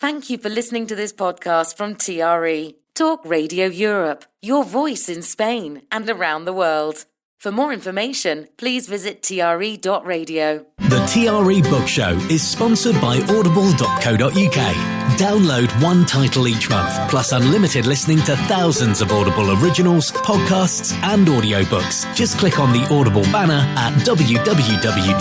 Thank you for listening to this podcast from TRE, Talk Radio Europe, your voice in Spain and around the world. For more information, please visit tre.radio. The TRE Bookshow is sponsored by audible.co.uk. Download one title each month, plus unlimited listening to thousands of Audible originals, podcasts and audiobooks. Just click on the Audible banner at www.tre.radio.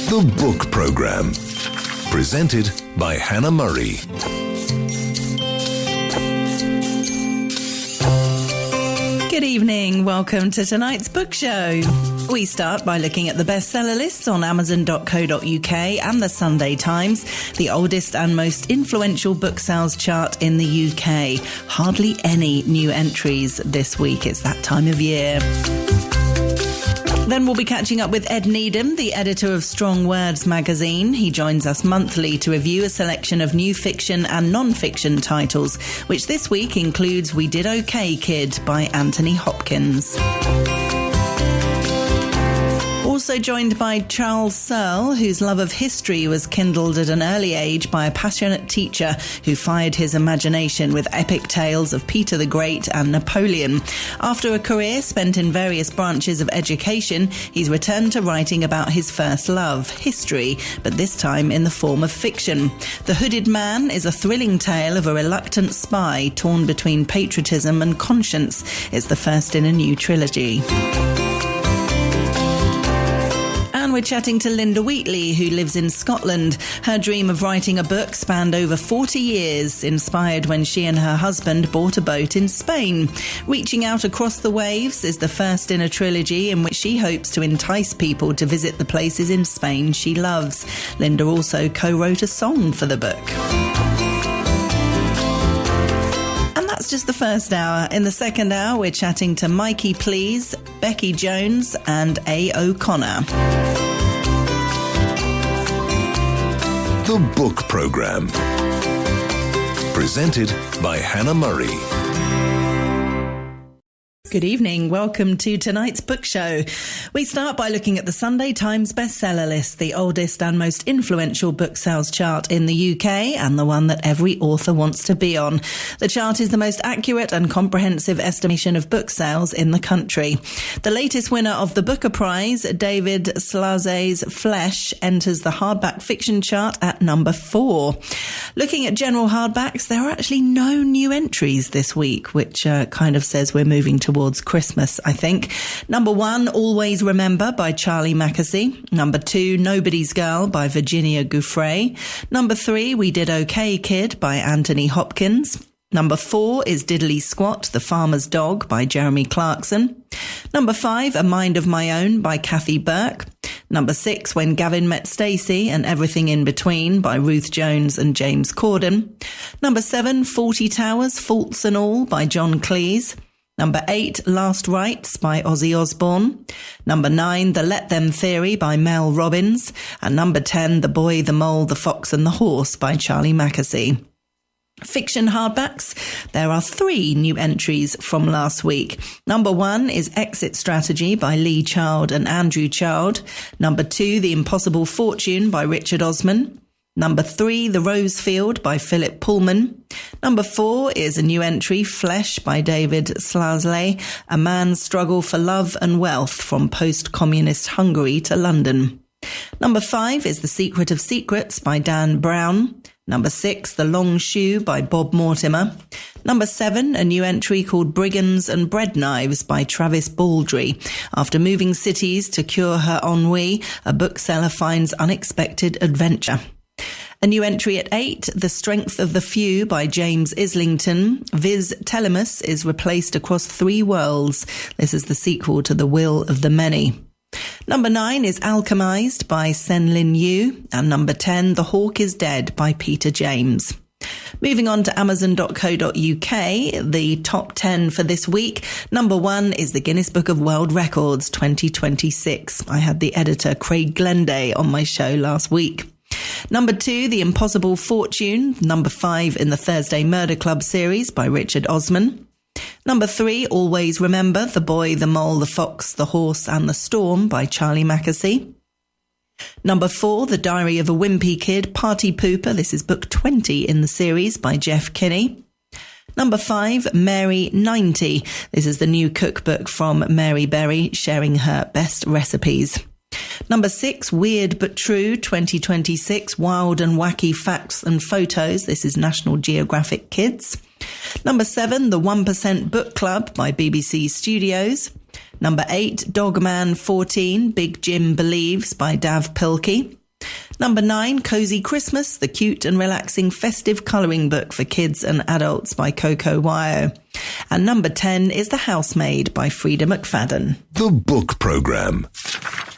The Book Programme, presented by Hannah Murray. Good evening, welcome to tonight's book show. We start by looking at the bestseller lists on Amazon.co.uk and the Sunday Times, the oldest and most influential book sales chart in the UK. Hardly any new entries this week, it's that time of year. Then we'll be catching up with Ed Needham, the editor of Strong Words magazine. He joins us monthly to review a selection of new fiction and non-fiction titles, which this week includes We Did OK, Kid by Anthony Hopkins. Also joined by Charles Searle, whose love of history was kindled at an early age by a passionate teacher who fired his imagination with epic tales of Peter the Great and Napoleon. After a career spent in various branches of education, he's returned to writing about his first love, history, but this time in the form of fiction. The Hooded Man is a thrilling tale of a reluctant spy torn between patriotism and conscience. It's the first in a new trilogy. And we're chatting to Linda Wheatley, who lives in Scotland. Her dream of writing a book spanned over 40 years, inspired when she and her husband bought a boat in Spain. Reaching Out Across the Waves is the first in a trilogy in which she hopes to entice people to visit the places in Spain she loves. Linda also co-wrote a song for the book. That's just the first hour. In the second hour, we're chatting to Mikey Please, Becky Jones and A. O'Connor. The Book Programme, presented by Hannah Murray. Good evening. Welcome to tonight's book show. We start by looking at the Sunday Times bestseller list, the oldest and most influential book sales chart in the UK and the one that every author wants to be on. The chart is the most accurate and comprehensive estimation of book sales in the country. The latest winner of the Booker Prize, David Slaughter's Flesh, enters the hardback fiction chart at number 4. Looking at general hardbacks, there are actually no new entries this week, which kind of says we're moving towards Christmas, I think. Number 1, Always Remember by Charlie Mackesy. Number 2, Nobody's Girl by Virginia Giuffre. Number 3, We Did OK, Kid by Anthony Hopkins. Number 4 is Diddley Squat, The Farmer's Dog by Jeremy Clarkson. Number 5, A Mind of My Own by Kathy Burke. Number 6, When Gavin Met Stacey and Everything in Between by Ruth Jones and James Corden. Number 7, 40 Towers, Faults and All by John Cleese. Number 8, Last Rites by Ozzy Osbourne. Number 9, The Let Them Theory by Mel Robbins. And number 10, The Boy, the Mole, the Fox and the Horse by Charlie Mackesy. Fiction hardbacks, there are 3 new entries from last week. Number 1 is Exit Strategy by Lee Child and Andrew Child. Number 2, The Impossible Fortune by Richard Osman. Number 3, The Rosefield by Philip Pullman. Number 4 is a new entry, Flesh by David Slaughter, A Man's Struggle for Love and Wealth from Post-Communist Hungary to London. Number 5 is The Secret of Secrets by Dan Brown. Number 6, The Long Shoe by Bob Mortimer. Number 7, a new entry called Brigands and Bread Knives by Travis Baldry. After moving cities to cure her ennui, a bookseller finds unexpected adventure. A new entry at 8, The Strength of the Few by James Islington. Viz Telemus is replaced across 3 worlds. This is the sequel to The Will of the Many. Number 9 is Alchemized by Sen Lin Yu. And number 10, The Hawk is Dead by Peter James. Moving on to Amazon.co.uk, the top 10 for this week. Number 1 is the Guinness Book of World Records 2026. I had the editor Craig Glenday on my show last week. Number 2, The Impossible Fortune. Number 5 in the Thursday Murder Club series by Richard Osman. Number 3, Always Remember, The Boy, the Mole, the Fox, the Horse and the Storm by Charlie Mackesy. Number 4, The Diary of a Wimpy Kid, Party Pooper. This is book 20 in the series by Jeff Kinney. Number 5, Mary 90. This is the new cookbook from Mary Berry, sharing her best recipes. Number 6, Weird But True, 2026, Wild and Wacky Facts and Photos. This is National Geographic Kids. Number 7, The 1% Book Club by BBC Studios. Number 8, Dogman 14, Big Jim Believes by Dav Pilkey. Number 9, Cozy Christmas, the cute and relaxing festive colouring book for kids and adults by Coco Wyo. And number 10 is The Housemaid by Frida McFadden. The Book Programme.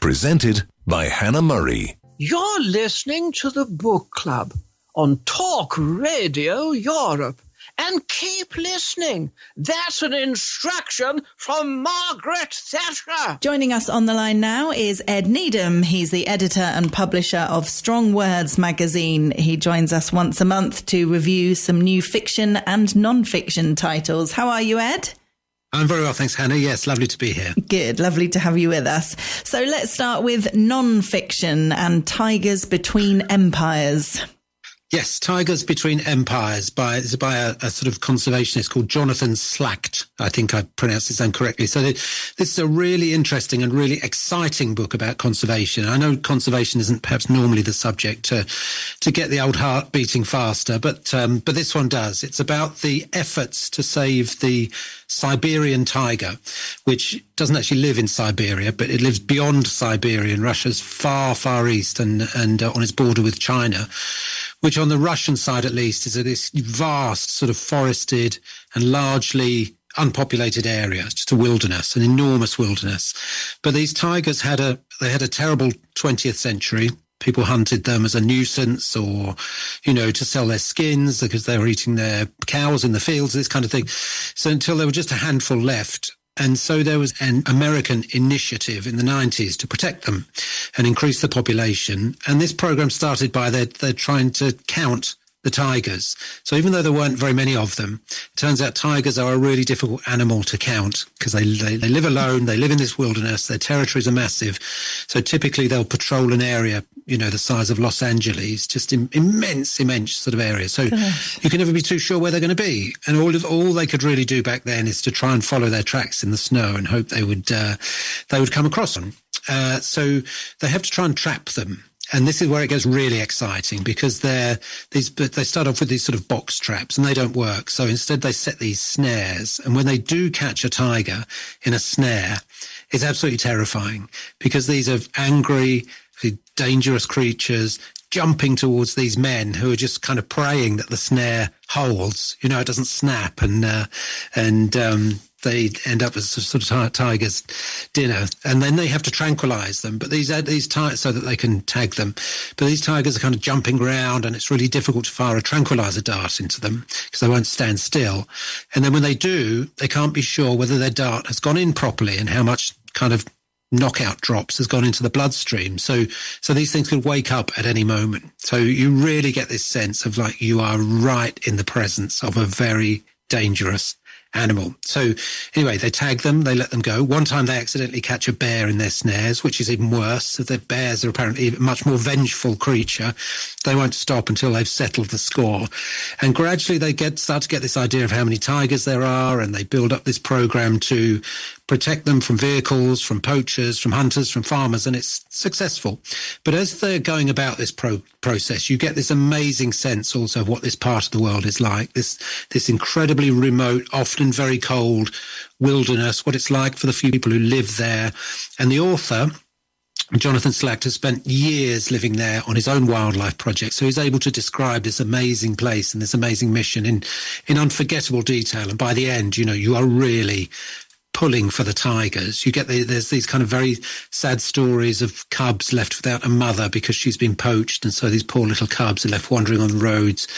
Presented by Hannah Murray. You're listening to the Book Club on Talk Radio Europe. And keep listening. That's an instruction from Margaret Thatcher. Joining us on the line now is Ed Needham. He's the editor and publisher of Strong Words magazine. He joins us once a month to review some new fiction and non-fiction titles. How are you, Ed? I'm very well, thanks, Hannah. Yes, lovely to be here. Good, lovely to have you with us. So let's start with non-fiction and Tigers Between Empires. Yes, Tigers Between Empires is by a sort of conservationist called Jonathan Slacht. I think I pronounced his name correctly. So this is a really interesting and really exciting book about conservation. I know conservation isn't perhaps normally the subject to get the old heart beating faster, but this one does. It's about the efforts to save the Siberian tiger, which doesn't actually live in Siberia, but it lives beyond Siberia in Russia's far, far east and on its border with China, which on the Russian side at least is this vast sort of forested and largely unpopulated area. It's just a wilderness, an enormous wilderness. But these tigers had a terrible 20th century. People hunted them as a nuisance or, to sell their skins because they were eating their cows in the fields, this kind of thing. So until there were just a handful left. And so there was an American initiative in the 90s to protect them and increase the population. And this program started by they're trying to count the tigers. So even though there weren't very many of them, it turns out tigers are a really difficult animal to count because they live alone, they live in this wilderness, their territories are massive. So typically they'll patrol an area, the size of Los Angeles, just immense sort of area. So you can never be too sure where they're going to be. And all they could really do back then is to try and follow their tracks in the snow and hope they would come across them. So they have to try and trap them. And this is where it gets really exciting because they start off with these sort of box traps and they don't work. So instead they set these snares. And when they do catch a tiger in a snare, it's absolutely terrifying because these are angry, dangerous creatures jumping towards these men who are just kind of praying that the snare holds, it doesn't snap and they end up as sort of tiger's dinner, and then they have to tranquilize them. But these tigers so that they can tag them. But these tigers are kind of jumping around, and it's really difficult to fire a tranquilizer dart into them because they won't stand still. And then when they do, they can't be sure whether their dart has gone in properly and how much kind of knockout drops has gone into the bloodstream. So these things could wake up at any moment. So you really get this sense of like you are right in the presence of a very dangerous animal. So anyway, they tag them, they let them go. One time they accidentally catch a bear in their snares, which is even worse. So the bears are apparently a much more vengeful creature. They won't stop until they've settled the score. And gradually they start to get this idea of how many tigers there are, and they build up this program to protect them from vehicles, from poachers, from hunters, from farmers, and it's successful. But as they're going about this process, you get this amazing sense also of what this part of the world is like, this incredibly remote, often very cold wilderness, what it's like for the few people who live there. And the author, Jonathan Slacht, has spent years living there on his own wildlife project, so he's able to describe this amazing place and this amazing mission in unforgettable detail. And by the end, you are really pulling for the tigers. You get there's these kind of very sad stories of cubs left without a mother because she's been poached, and so these poor little cubs are left wandering on the roads.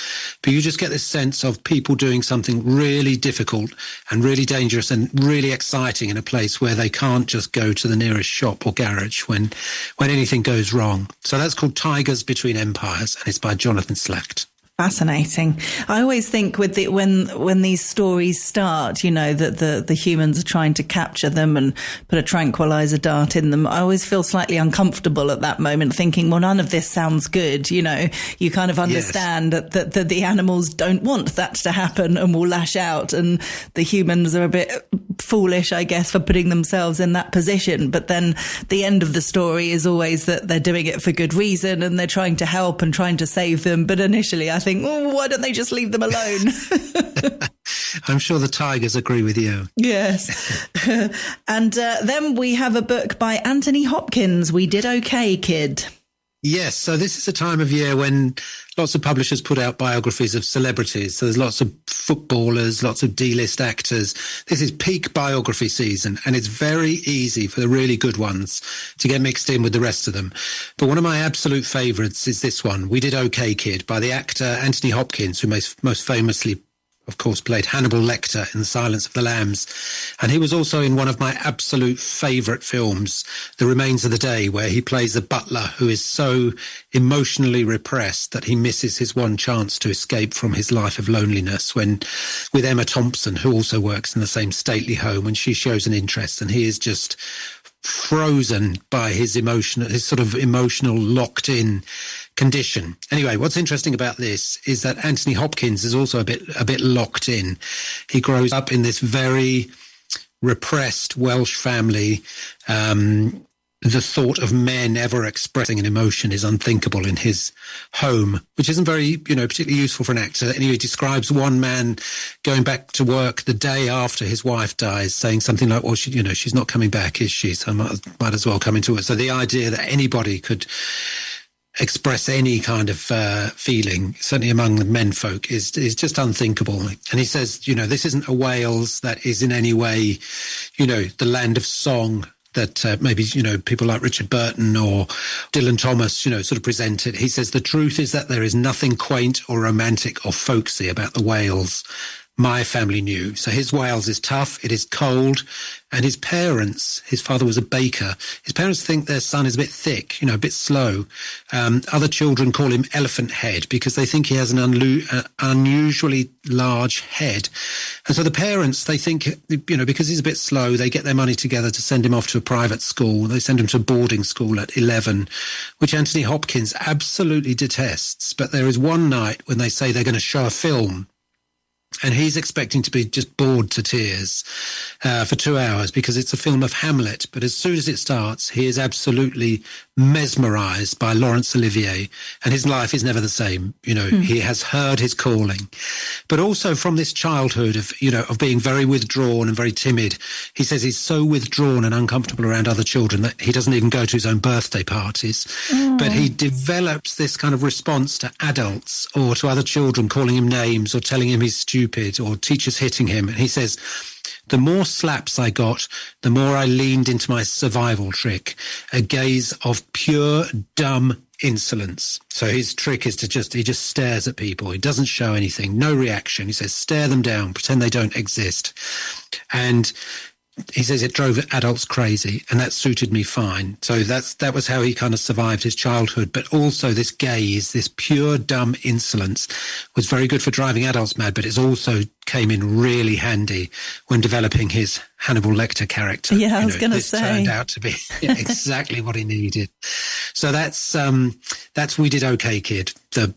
But you just get this sense of people doing something really difficult and really dangerous and really exciting in a place where they can't just go to the nearest shop or garage when anything goes wrong. So that's called Tigers Between Empires, and it's by Jonathan Slacht. Fascinating. I always think with when these stories start, you know, that the humans are trying to capture them and put a tranquilizer dart in them, I always feel slightly uncomfortable at that moment, thinking, well, none of this sounds good. You know, you kind of understand that the animals don't want that to happen and will lash out, and the humans are a bit foolish, I guess, for putting themselves in that position. But then the end of the story is always that they're doing it for good reason and they're trying to help and trying to save them. But initially I think, oh, why don't they just leave them alone? I'm sure the tigers agree with you. Yes. And then we have a book by Anthony Hopkins, We Did Okay, Kid. Yes, so this is a time of year when lots of publishers put out biographies of celebrities. So there's lots of footballers, lots of D-list actors. This is peak biography season, and it's very easy for the really good ones to get mixed in with the rest of them. But one of my absolute favourites is this one, We Did Okay, Kid, by the actor Anthony Hopkins, who most famously, of course, played Hannibal Lecter in The Silence of the Lambs. And he was also in one of my absolute favourite films, The Remains of the Day, where he plays a butler who is so emotionally repressed that he misses his one chance to escape from his life of loneliness, when with Emma Thompson, who also works in the same stately home, and she shows an interest, and he is just frozen by his sort of emotional locked in condition. Anyway, what's interesting about this is that Anthony Hopkins is also a bit locked in. He grows up in this very repressed Welsh family. The thought of men ever expressing an emotion is unthinkable in his home, which isn't very, particularly useful for an actor. Anyway, he describes one man going back to work the day after his wife dies, saying something like, well, she's not coming back, is she? So I might as well come into it. So the idea that anybody could express any kind of feeling, certainly among the menfolk, is just unthinkable. And he says, this isn't a Wales that is in any way, the land of song that maybe, people like Richard Burton or Dylan Thomas, sort of present it. He says, the truth is that there is nothing quaint or romantic or folksy about the Wales my family knew. So his Wales is tough, it is cold, and his parents, his father was a baker, his parents think their son is a bit thick, a bit slow. Other children call him Elephant Head because they think he has an unusually large head. And so the parents, they think, because he's a bit slow, they get their money together to send him off to a private school. They send him to boarding school at 11, which Anthony Hopkins absolutely detests. But there is one night when they say they're going to show a film, and he's expecting to be just bored to tears for 2 hours because it's a film of Hamlet. But as soon as it starts, he is absolutely mesmerised by Laurence Olivier, and his life is never the same. He has heard his calling. But also from this childhood of being very withdrawn and very timid, he says he's so withdrawn and uncomfortable around other children that he doesn't even go to his own birthday parties. But he develops this kind of response to adults or to other children calling him names or telling him he's stupid or teachers hitting him. And he says, the more slaps I got, the more I leaned into my survival trick, a gaze of pure, dumb insolence. So his trick is he just stares at people. He doesn't show anything, no reaction. He says, stare them down, pretend they don't exist. And he says it drove adults crazy, and that suited me fine. So that was how he kind of survived his childhood. But also this gaze, this pure, dumb insolence was very good for driving adults mad, but it also came in really handy when developing his Hannibal Lecter character. Yeah, I was going to say. This turned out to be exactly what he needed. So that's We Did Okay, Kid, the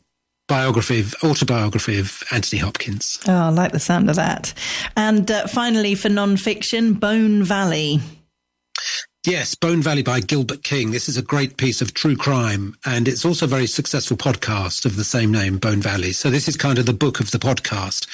autobiography of Anthony Hopkins. Oh, I like the sound of that. And finally, for non-fiction, Bone Valley. Yes, Bone Valley by Gilbert King. This is a great piece of true crime, and it's also a very successful podcast of the same name, Bone Valley. So this is kind of the book of the podcast.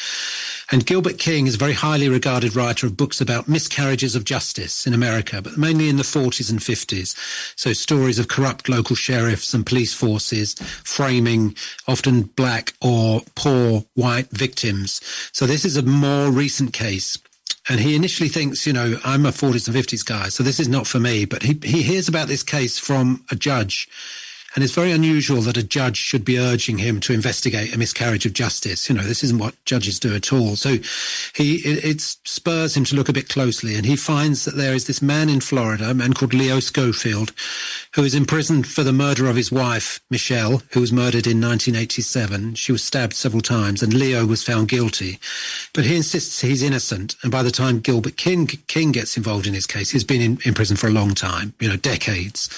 And Gilbert King is a very highly regarded writer of books about miscarriages of justice in America, but mainly in the 40s and 50s. So stories of corrupt local sheriffs and police forces framing often black or poor white victims. So this is a more recent case. And he initially thinks, I'm a 40s and 50s guy, so this is not for me. But he hears about this case from a judge And it's very unusual that a judge should be urging him to investigate a miscarriage of justice. This isn't what judges do at all. So it spurs him to look a bit closely, and he finds that there is this man in Florida, a man called Leo Schofield, who is imprisoned for the murder of his wife, Michelle, who was murdered in 1987. She was stabbed several times, and Leo was found guilty. But he insists he's innocent, and by the time Gilbert King gets involved in his case, he's been in prison for a long time, decades.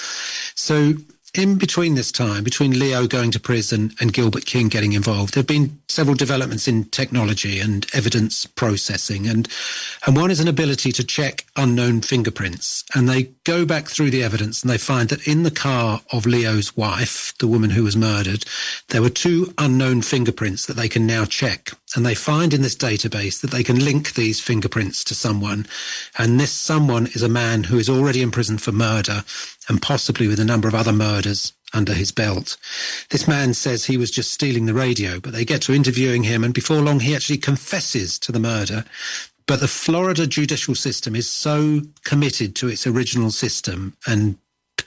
So in between this time, between Leo going to prison and Gilbert King getting involved, there have been several developments in technology and evidence processing. And one is an ability to check unknown fingerprints. And they go back through the evidence and they find that in the car of Leo's wife, the woman who was murdered, there were 2 unknown fingerprints that they can now check. And they find in this database that they can link these fingerprints to someone. And this someone is a man who is already in prison for murder and possibly with a number of other murders under his belt. This man says he was just stealing the radio, but they get to interviewing him, and before long he actually confesses to the murder. But the Florida judicial system is so committed to its original system and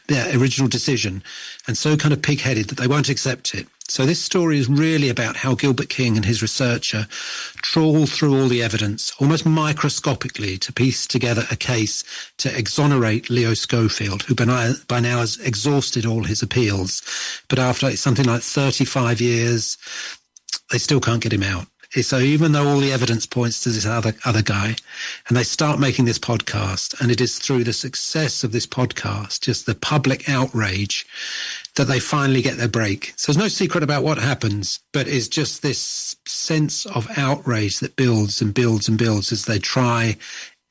their original decision, and so kind of pig-headed that they won't accept it. So this story is really about how Gilbert King and his researcher trawl through all the evidence, almost microscopically, to piece together a case to exonerate Leo Schofield, who by now has exhausted all his appeals. But after something like 35 years, they still can't get him out. So even though all the evidence points to this other guy, and they start making this podcast, and it is through the success of this podcast, just the public outrage, that they finally get their break. So there's no secret about what happens, but it's just this sense of outrage that builds and builds and builds as they try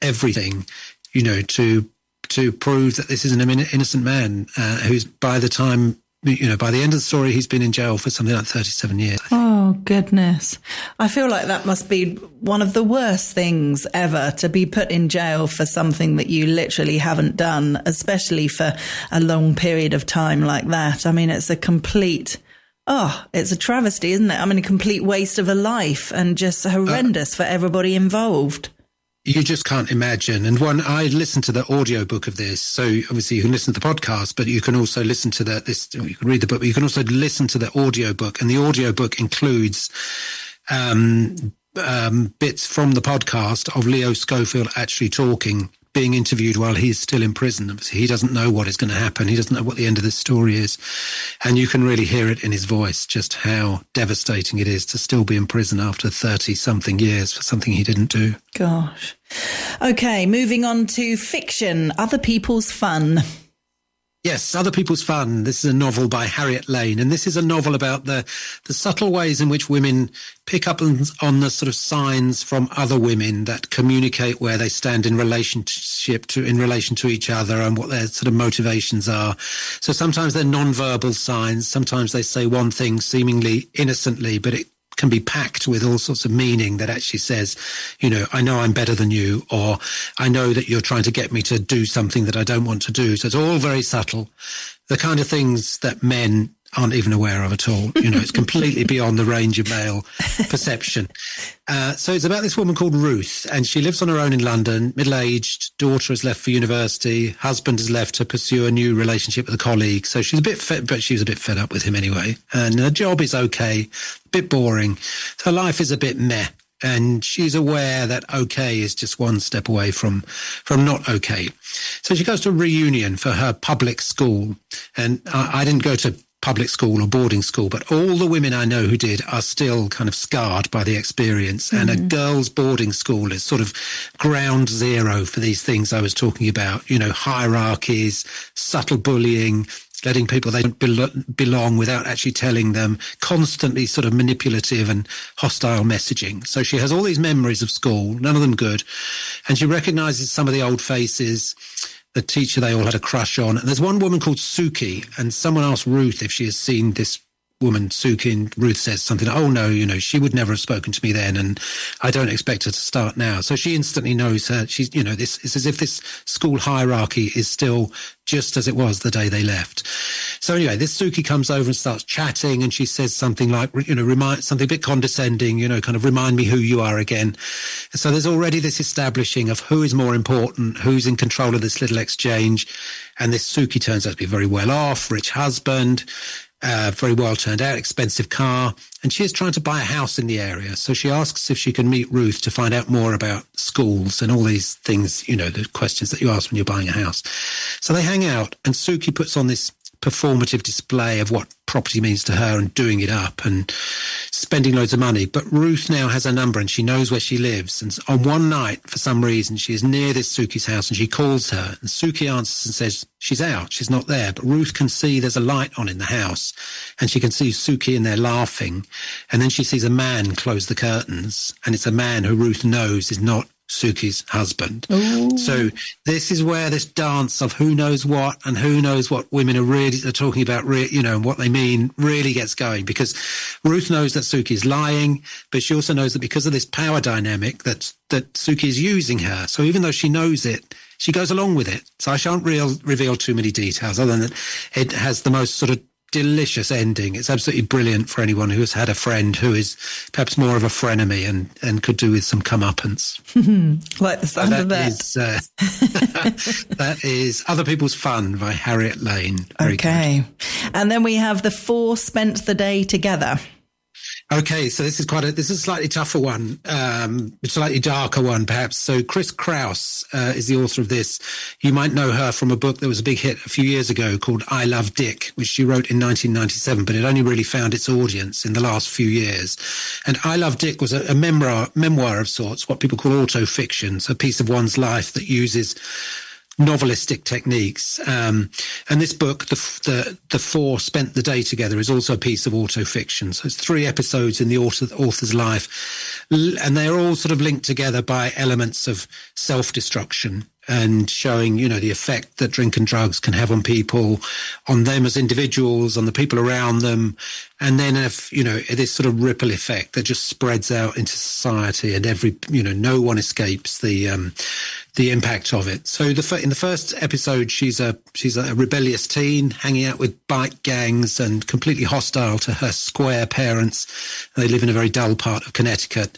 everything, to prove that this is an innocent man who's by the end of the story, he's been in jail for something like 37 years. Oh, goodness. I feel like that must be one of the worst things ever, to be put in jail for something that you literally haven't done, especially for a long period of time like that. I mean, it's a travesty, isn't it? I mean, a complete waste of a life and just horrendous for everybody involved. You just can't imagine. And I listened to the audiobook of this. So obviously you can listen to the podcast, but you can also listen to you can read the book, but you can also listen to the audiobook. And the audiobook includes bits from the podcast of Leo Schofield actually talking, being interviewed while he's still in prison. Obviously, he doesn't know what is going to happen. He doesn't know what the end of this story is. And you can really hear it in his voice, just how devastating it is to still be in prison after 30-something years for something he didn't do. Gosh. Okay, moving on to fiction, Other People's Fun. Yes, Other People's Fun. This is a novel by Harriet Lane, and this is a novel about the subtle ways in which women pick up on the sort of signs from other women that communicate where they stand in relation to each other and what their sort of motivations are. So sometimes they're non-verbal signs. Sometimes they say one thing seemingly innocently, but it can be packed with all sorts of meaning that actually says, I know I'm better than you, or I know that you're trying to get me to do something that I don't want to do. So it's all very subtle. The kind of things that men aren't even aware of at all. It's completely beyond the range of male perception. So it's about this woman called Ruth, and she lives on her own in London, middle-aged, daughter has left for university, husband has left to pursue a new relationship with a colleague. So she's a bit fed up with him anyway. And her job is okay, a bit boring. Her life is a bit meh. And she's aware that okay is just one step away from not okay. So she goes to a reunion for her public school. And I didn't go to public school or boarding school, but all the women I know who did are still kind of scarred by the experience. And a girls' boarding school is sort of ground zero for these things I was talking about, hierarchies, subtle bullying, letting people they don't belong without actually telling them, constantly sort of manipulative and hostile messaging. So she has all these memories of school, none of them good. And she recognizes some of the old faces. The teacher they all had a crush on. And there's one woman called Suki, and someone asked Ruth if she has seen this woman, Suki, and Ruth says something, oh no, she would never have spoken to me then, and I don't expect her to start now. So she instantly knows her. She's, it's as if this school hierarchy is still just as it was the day they left. So anyway, this Suki comes over and starts chatting, and she says something like, something a bit condescending, kind of remind me who you are again. And so there's already this establishing of who is more important, who's in control of this little exchange. And this Suki turns out to be very well off, rich husband, very well turned out, expensive car. And she is trying to buy a house in the area. So she asks if she can meet Ruth to find out more about schools and all these things, the questions that you ask when you're buying a house. So they hang out, and Suki puts on this performative display of what property means to her and doing it up and spending loads of money. But Ruth now has her number and she knows where she lives. And on one night, for some reason, she is near this Suki's house and she calls her. And Suki answers and says she's out, she's not there. But Ruth can see there's a light on in the house and she can see Suki in there laughing. And then she sees a man close the curtains, and it's a man who Ruth knows is not Suki's husband. Ooh. So this is where this dance of who knows what and who knows what women are talking about, and what they mean really gets going, because Ruth knows that Suki is lying, but she also knows that because of this power dynamic that Suki is using her. So even though she knows it, she goes along with it. So I shan't reveal too many details, other than that it has the most sort of delicious ending. It's absolutely brilliant for anyone who has had a friend who is perhaps more of a frenemy and could do with some comeuppance. Like the sound of that. That is Other People's Fun by Harriet Lane. Very good. And then we have The Four Spent the Day Together. Okay, so this is a slightly tougher one, a slightly darker one, perhaps. So Chris Kraus is the author of this. You might know her from a book that was a big hit a few years ago called I Love Dick, which she wrote in 1997, but it only really found its audience in the last few years. And I Love Dick was a memoir of sorts, what people call autofiction, so a piece of one's life that uses novelistic techniques. And this book, the Four Spent the Day Together, is also a piece of autofiction. So it's 3 episodes in the author's life. And they're all sort of linked together by elements of self-destruction and showing, the effect that drink and drugs can have on people, on them as individuals, on the people around them. And then, this sort of ripple effect that just spreads out into society, and no one escapes the impact of it. So in the first episode, she's a rebellious teen hanging out with bike gangs and completely hostile to her square parents. They live in a very dull part of Connecticut.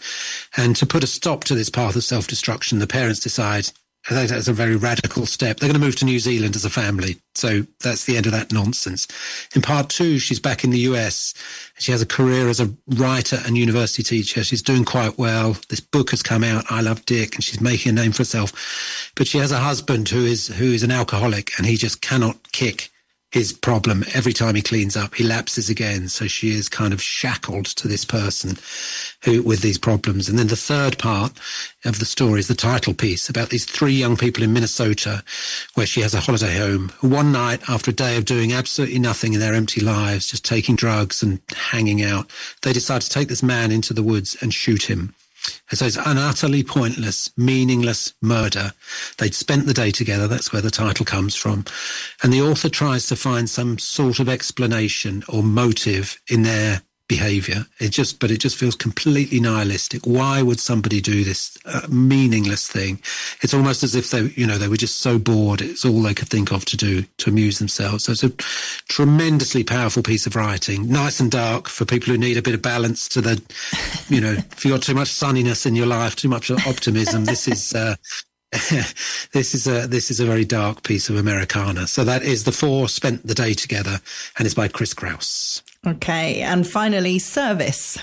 And to put a stop to this path of self-destruction, the parents decide, I think that's a very radical step, they're going to move to New Zealand as a family. So that's the end of that nonsense. In part 2, she's back in the US. She has a career as a writer and university teacher. She's doing quite well. This book has come out, I Love Dick, and she's making a name for herself. But she has a husband who is an alcoholic, and he just cannot kick his problem. Every time he cleans up, he lapses again. So she is kind of shackled to this person with these problems. And then the third part of the story is the title piece about these 3 young people in Minnesota, where she has a holiday home, who one night, after a day of doing absolutely nothing in their empty lives, just taking drugs and hanging out, they decide to take this man into the woods and shoot him. And so it's an utterly pointless, meaningless murder. They'd spent the day together. That's where the title comes from. And the author tries to find some sort of explanation or motive in their behavior. It just feels completely nihilistic. Why would somebody do this meaningless thing? It's almost as if they were just so bored. It's all they could think of to do to amuse themselves. So it's a tremendously powerful piece of writing. Nice and dark for people who need a bit of balance to the, if you've got too much sunniness in your life, too much optimism, this is this is a very dark piece of Americana. So that is The Four Spent the Day Together, and it's by Chris Kraus. Okay, and finally, Service.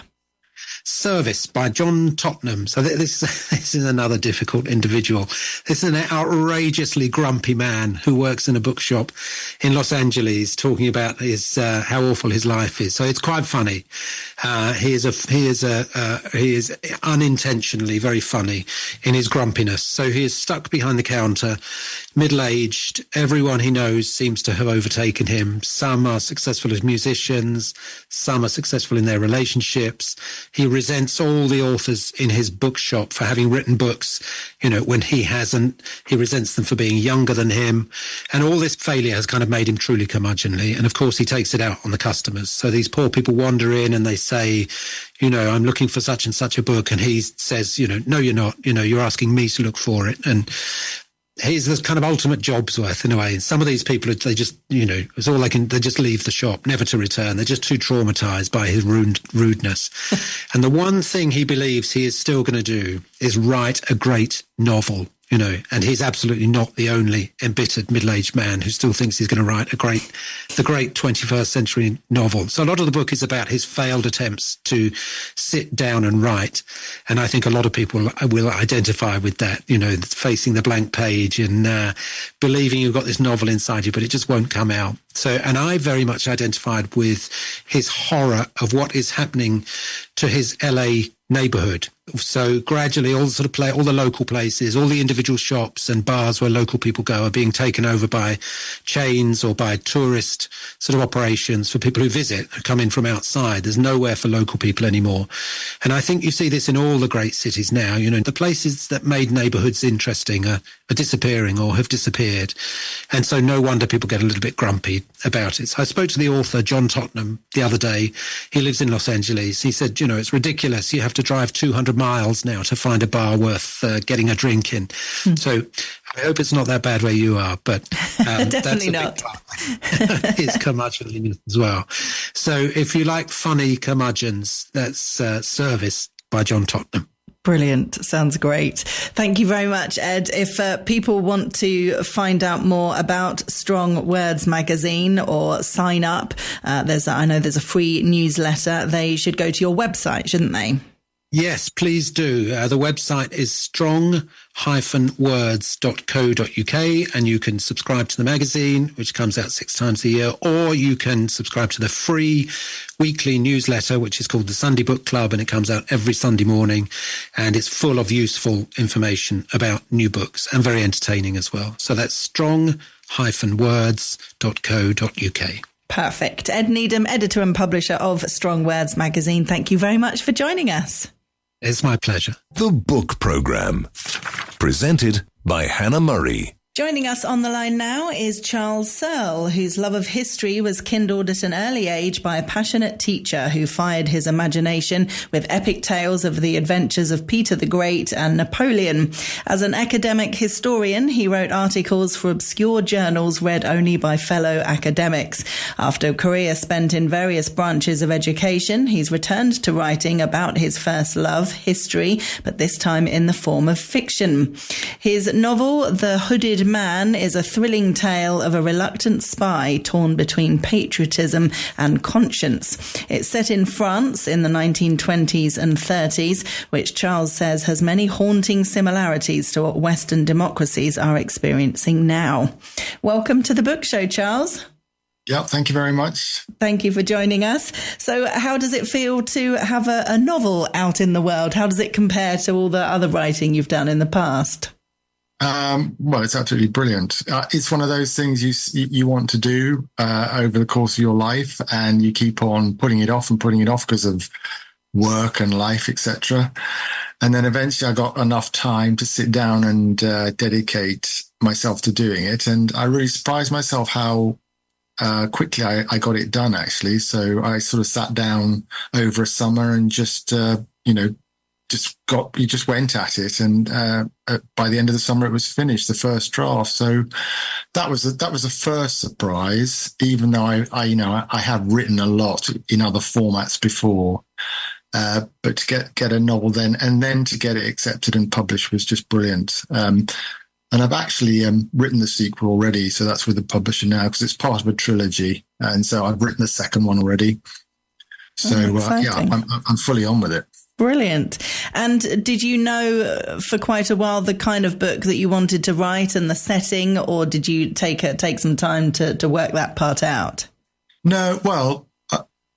Service by John Tottenham. So this is another difficult individual. This is an outrageously grumpy man who works in a bookshop in Los Angeles, talking about his how awful his life is. So it's quite funny. He is unintentionally very funny in his grumpiness. So he is stuck behind the counter, middle-aged. Everyone he knows seems to have overtaken him. Some are successful as musicians. Some are successful in their relationships. He resents all the authors in his bookshop for having written books, when he hasn't. He resents them for being younger than him. And all this failure has kind of made him truly curmudgeonly. And of course, he takes it out on the customers. So these poor people wander in and they say, I'm looking for such and such a book. And he says, no, you're not. You're asking me to look for it. And he's the kind of ultimate Jobsworth in a way. Some of these people, they just, it's all they just leave the shop, never to return. They're just too traumatized by his rudeness. And the one thing he believes he is still going to do is write a great novel. And he's absolutely not the only embittered middle-aged man who still thinks he's going to write the great 21st century novel. So a lot of the book is about his failed attempts to sit down and write. And I think a lot of people will identify with that, facing the blank page and believing you've got this novel inside you, but it just won't come out. So, and I very much identified with his horror of what is happening to his LA neighborhood. So gradually all the local places, all the individual shops and bars where local people go are being taken over by chains or by tourist sort of operations for people who visit, who come in from outside. There's nowhere for local people anymore. And I think you see this in all the great cities now. The places that made neighborhoods interesting are disappearing or have disappeared. And so no wonder people get a little bit grumpy about it. So I spoke to the author, John Tottenham, the other day. He lives in Los Angeles. He said, it's ridiculous. You have to drive 200 miles now to find a bar worth getting a drink in. So I hope it's not that bad where you are, but definitely that's not. It's curmudgeonliness as well. So if you like funny curmudgeons, that's Service by John Tottenham. Brilliant. Sounds great. Thank you very much, Ed. If people want to find out more about Strong Words magazine or sign up, I know there's a free newsletter. They should go to your website, shouldn't they? Yes, please do. The website is strong-words.co.uk, and you can subscribe to the magazine, which comes out 6 times a year, or you can subscribe to the free weekly newsletter, which is called the Sunday Book Club, and it comes out every Sunday morning, and it's full of useful information about new books and very entertaining as well. So that's strong-words.co.uk. Perfect. Ed Needham, editor and publisher of Strong Words magazine. Thank you very much for joining us. It's my pleasure. The Book Programme, presented by Hannah Murray. Joining us on the line now is Charles Searle, whose love of history was kindled at an early age by a passionate teacher who fired his imagination with epic tales of the adventures of Peter the Great and Napoleon. As an academic historian, he wrote articles for obscure journals read only by fellow academics. After a career spent in various branches of education, he's returned to writing about his first love, history, but this time in the form of fiction. His novel, The Hooded Man, is a thrilling tale of a reluctant spy torn between patriotism and conscience. It's set in France in the 1920s and 30s, which Charles says has many haunting similarities to what Western democracies are experiencing now. Welcome to the Book Show, Charles. Yeah, thank you very much. Thank you for joining us. So how does it feel to have a novel out in the world? How does it compare to all the other writing you've done in the past? Well, it's absolutely brilliant. It's one of those things you want to do over the course of your life, and you keep on putting it off because of work and life, etc. And then eventually I got enough time to sit down and dedicate myself to doing it. And I really surprised myself how quickly I got it done, actually. So I sort of sat down over a summer and just went at it, and by the end of the summer it was finished, the first draft. So that was a first surprise, even though I have written a lot in other formats before, but to get a novel then to get it accepted and published was just brilliant. And I've actually written the sequel already, so that's with the publisher now because it's part of a trilogy, and so I've written the second one already. So I'm fully on with it. Brilliant. And did you know for quite a while the kind of book that you wanted to write and the setting, or did you take some time to work that part out? No, well,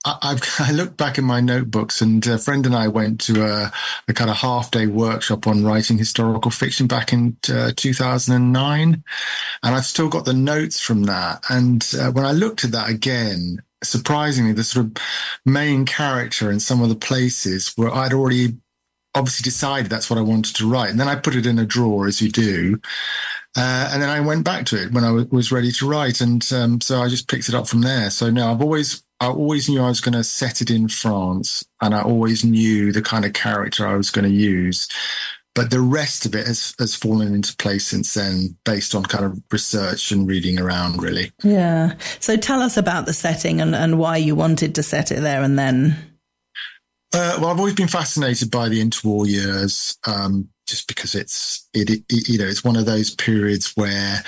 I looked back in my notebooks, and a friend and I went to a kind of half-day workshop on writing historical fiction back in 2009, and I've still got the notes from that. And when I looked at that again, surprisingly, the sort of main character in some of the places where I'd already obviously decided that's what I wanted to write. And then I put it in a drawer, as you do. And then I went back to it when I was ready to write. And so I just picked it up from there. So no, I always knew I was going to set it in France, and I always knew the kind of character I was going to use. But the rest of it has fallen into place since then, based on kind of research and reading around, really. Yeah. So tell us about the setting and why you wanted to set it there and then. Well, I've always been fascinated by the interwar years, just because it's one of those periods where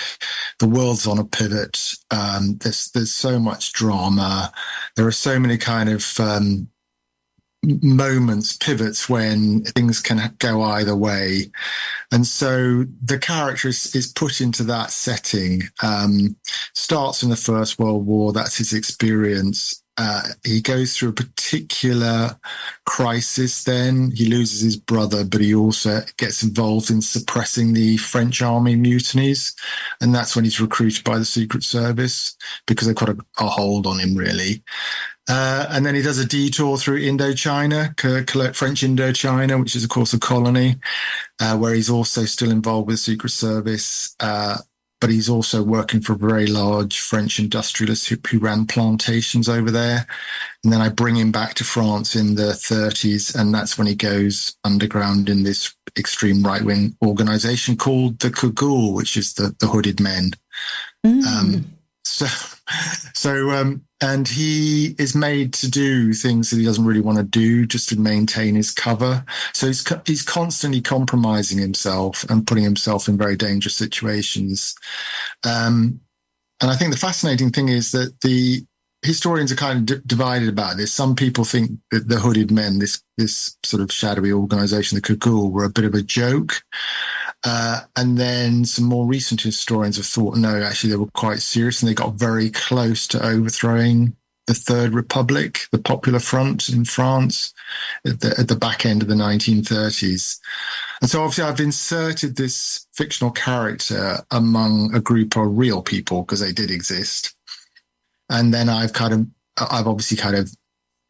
the world's on a pivot. There's so much drama. There are so many kind of moments, pivots when things can go either way. And so the character is put into that setting, starts in the First World War. That's his experience. He goes through a particular crisis then. He loses his brother, but he also gets involved in suppressing the French army mutinies. And that's when he's recruited by the Secret Service, because they've got a hold on him, really. And then he does a detour through Indochina, French Indochina, which is, of course, a colony, where he's also still involved with the Secret Service. But he's also working for a very large French industrialist who ran plantations over there. And then I bring him back to France in the 30s, and that's when he goes underground in this extreme right-wing organization called the Cagoule, which is the Hooded Men. And he is made to do things that he doesn't really want to do just to maintain his cover. So he's constantly compromising himself and putting himself in very dangerous situations. And I think the fascinating thing is that the historians are kind of divided about this. Some people think that the Hooded Men, this sort of shadowy organization, the Cagoule, were a bit of a joke. And then some more recent historians have thought, no, actually they were quite serious, and they got very close to overthrowing the Third Republic, the Popular Front in France, at the back end of the 1930s. And so obviously I've inserted this fictional character among a group of real people, because they did exist. And then I've obviously kind of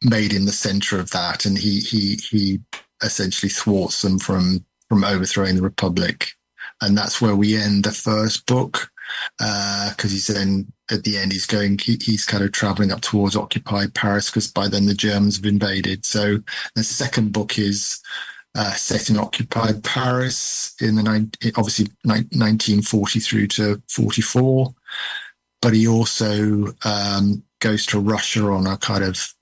made him the center of that, and he essentially thwarts them from overthrowing the Republic. And that's where we end the first book, because he's then, at the end, he's kind of traveling up towards occupied Paris, because by then the Germans have invaded. So the second book is set in occupied Paris in obviously 1940 through to 44. But he also goes to Russia on a kind of,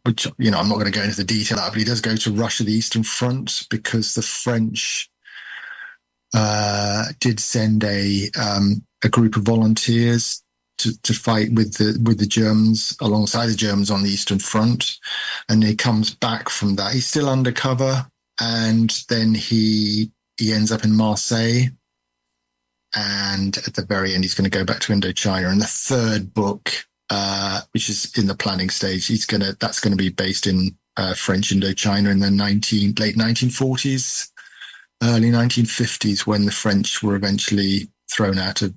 which, I'm not going to go into the detail of, but he does go to Russia, the Eastern Front, because the French did send a group of volunteers to fight with the Germans, alongside the Germans on the Eastern Front. And he comes back from that. He's still undercover, and then he ends up in Marseille. And at the very end, he's going to go back to Indochina. And the third book, which is in the planning stage, that's going to be based in French Indochina in the late 1940s, early 1950s, when the French were eventually thrown out of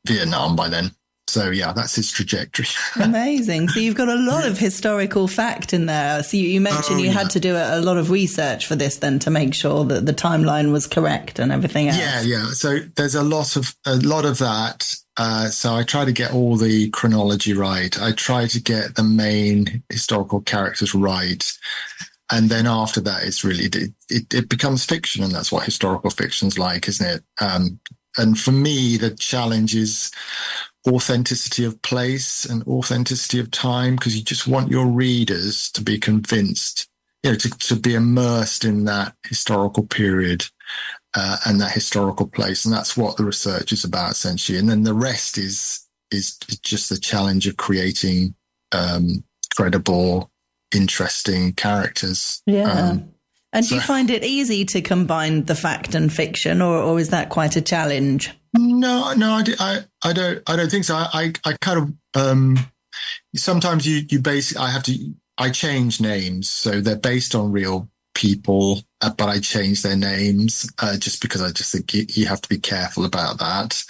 Vietnam by then. So, yeah, that's his trajectory. Amazing. So you've got a lot of historical fact in there. So you mentioned you had to do a lot of research for this then to make sure that the timeline was correct and everything else. Yeah. So there's a lot of that. So I try to get all the chronology right. I try to get the main historical characters right. And then after that, it's really, it becomes fiction, and that's what historical fiction's like, isn't it? And for me, the challenge is authenticity of place and authenticity of time, because you just want your readers to be convinced, to be immersed in that historical period and that historical place. And that's what the research is about, essentially. And then the rest is just the challenge of creating credible, interesting characters. Yeah. And do you find it easy to combine the fact and fiction, or is that quite a challenge? No, I don't think so. I kind of sometimes you basically I change names, so they're based on real people, but I change their names just because I just think you have to be careful about that.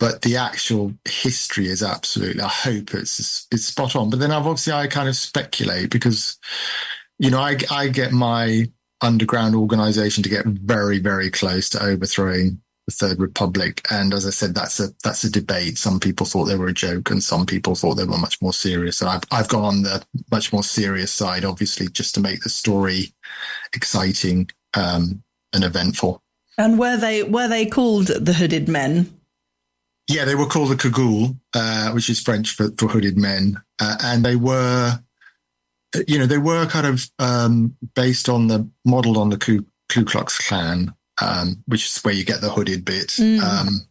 But the actual history is absolutely, I hope it's spot on. But then I kind of speculate, because I get my underground organization to get very, very close to overthrowing the Third Republic. And as I said, that's a debate. Some people thought they were a joke, and some people thought they were much more serious. And I've gone on the much more serious side, obviously, just to make the story exciting. and eventful. And were they called the Hooded Men? Yeah, they were called the Cagoule, which is French for hooded men. And they were, they were kind of modeled on the Ku Klux Klan, which is where you get the hooded bit. And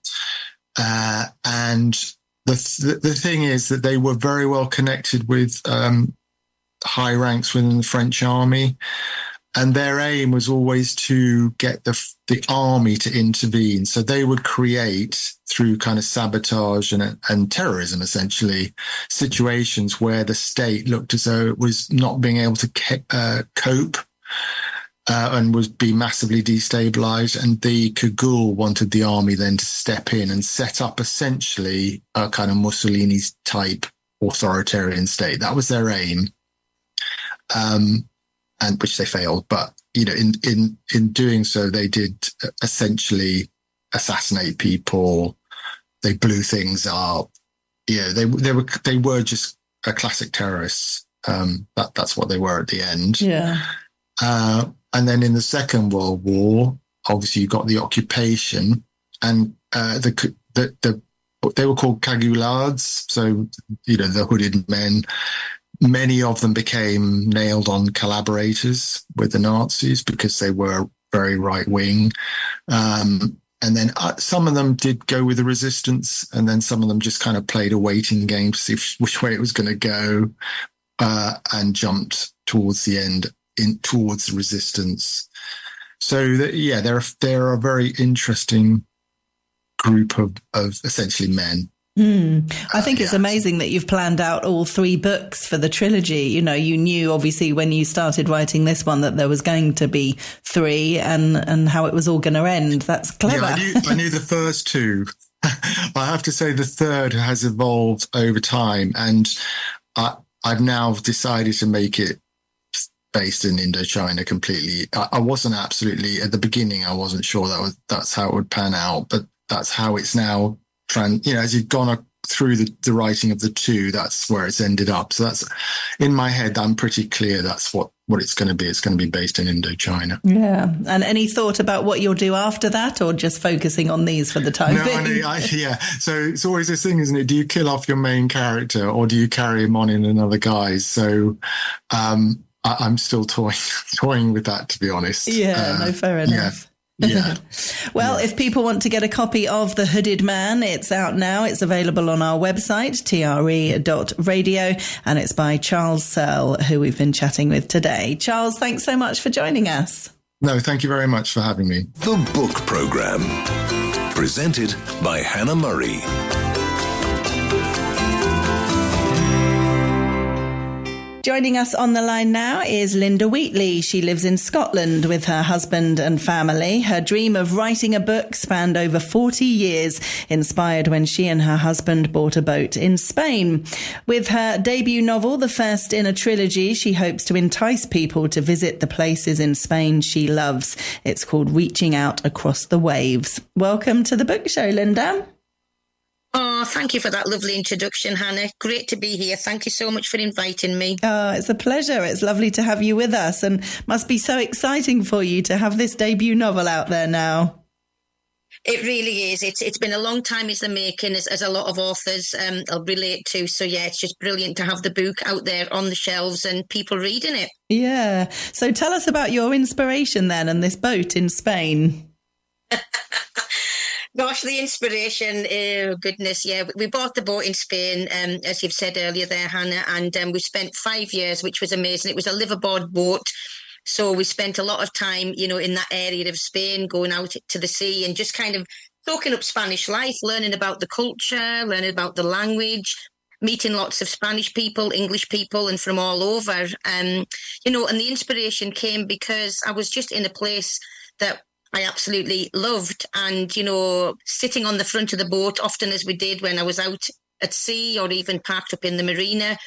the thing is that they were very well connected with high ranks within the French army. And their aim was always to get the army to intervene. So they would create, through kind of sabotage and terrorism, essentially, situations where the state looked as though it was not being able to cope and would be massively destabilized. And the Cagoule wanted the army then to step in and set up essentially a kind of Mussolini's type authoritarian state. That was their aim. And which they failed, but in doing so, they did essentially assassinate people. They blew things up. Yeah, they were just a classic terrorists. That's what they were at the end. Yeah. And then in the Second World War, obviously you got the occupation, and they were called Cagoulades. So the hooded men. Many of them became nailed-on collaborators with the Nazis because they were very right-wing. And then some of them did go with the resistance, and then some of them just kind of played a waiting game to see which way it was going to go, and jumped towards the end towards the resistance. So, they're a very interesting group of essentially men. I think it's amazing that you've planned out all 3 books for the trilogy. You knew obviously when you started writing this one that there was going to be 3 and how it was all going to end. That's clever. Yeah, I knew the first 2. I have to say the third has evolved over time, and I've now decided to make it based in Indochina completely. I wasn't absolutely, at the beginning, I wasn't sure that's how it would pan out, but that's how it's now as you've gone through the writing of the 2, that's where it's ended up. So that's, in my head, I'm pretty clear that's what it's going to be. It's going to be based in Indochina. Yeah. And any thought about what you'll do after that, or just focusing on these for the time being? Yeah. So it's always this thing, isn't it? Do you kill off your main character, or do you carry him on in another guise? So I'm still toying with that, to be honest. Yeah, fair enough. Yeah. Well, if people want to get a copy of The Hooded Man, it's out now. It's available on our website, TRE.radio, and it's by Charles Searle, who we've been chatting with today. Charles, thanks so much for joining us. No, thank you very much for having me. The Book Programme, presented by Hannah Murray. Joining us on the line now is Linda Wheatley. She lives in Scotland with her husband and family. Her dream of writing a book spanned over 40 years, inspired when she and her husband bought a boat in Spain. With her debut novel, the first in a trilogy, she hopes to entice people to visit the places in Spain she loves. It's called Reaching Out Across the Waves. Welcome to the book show, Linda. Oh, thank you for that lovely introduction, Hannah. Great to be here. Thank you so much for inviting me. Oh, it's a pleasure. It's lovely to have you with us, and must be so exciting for you to have this debut novel out there now. It really is. It's been a long time in the making, as a lot of authors I'll relate to. So, yeah, it's just brilliant to have the book out there on the shelves and people reading it. Yeah. So tell us about your inspiration then and this boat in Spain. Gosh, the inspiration, goodness, yeah. We bought the boat in Spain, as you've said earlier there, Hannah, and we spent 5 years, which was amazing. It was a liveaboard boat, so we spent a lot of time, in that area of Spain, going out to the sea and just kind of soaking up Spanish life, learning about the culture, learning about the language, meeting lots of Spanish people, English people, and from all over. And the inspiration came because I was just in a place that I absolutely loved, and, sitting on the front of the boat, often as we did when I was out at sea or even parked up in the marina,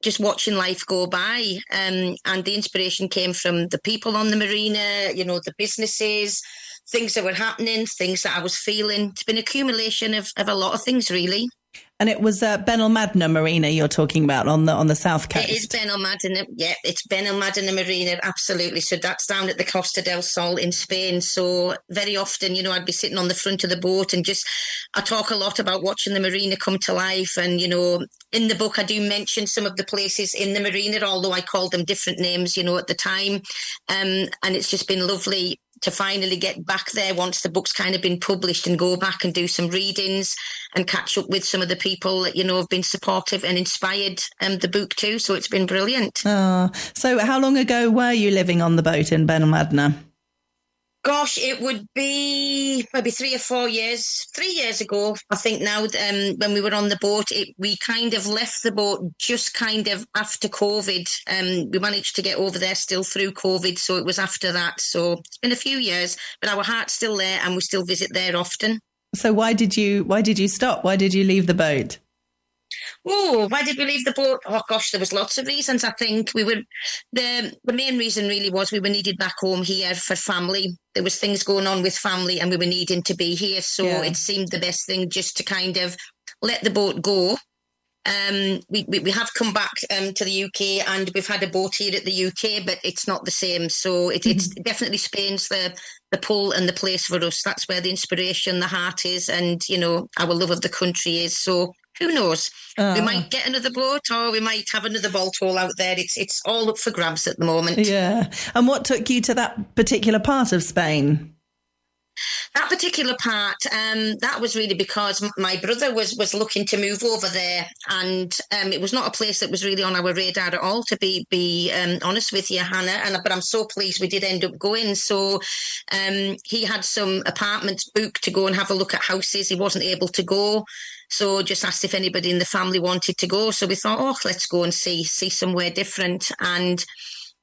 just watching life go by. And the inspiration came from the people on the marina, the businesses, things that were happening, things that I was feeling. It's been an accumulation of a lot of things, really. And it was Benalmadena Marina you're talking about on the south coast. It is Benalmadena. Yeah, it's Benalmadena Marina, absolutely. So that's down at the Costa del Sol in Spain. So very often, I'd be sitting on the front of the boat and I talk a lot about watching the marina come to life. And, in the book, I do mention some of the places in the marina, although I called them different names, at the time. And it's just been lovely to finally get back there once the book's kind of been published and go back and do some readings and catch up with some of the people that, have been supportive and inspired the book too. So it's been brilliant. Oh, so how long ago were you living on the boat in Benalmadena? Gosh, it would be maybe 3 or 4 years. 3 years ago, I think now, when we were on the boat, we kind of left the boat just kind of after COVID. We managed to get over there still through COVID, so it was after that. So it's been a few years, but our heart's still there and we still visit there often. So why did you stop? Why did you leave the boat? Oh, why did we leave the boat? Oh gosh, there was lots of reasons. I think the main reason really was we were needed back home here for family. There was things going on with family and we were needing to be here. So It seemed the best thing just to kind of let the boat go. We have come back to the UK and we've had a boat here at the UK, but it's not the same. So it's definitely Spain's the pull and the place for us. That's where the inspiration, the heart is, and our love of the country is. So who knows? We might get another boat or we might have another bolt hole out there. It's all up for grabs at the moment. Yeah. And what took you to that particular part of Spain? That particular part, that was really because my brother was looking to move over there, and it was not a place that was really on our radar at all, to be honest with you, Hannah. But I'm so pleased we did end up going. So he had some apartments booked to go and have a look at houses. He wasn't able to go, so just asked if anybody in the family wanted to go. So we thought, let's go and see somewhere different. And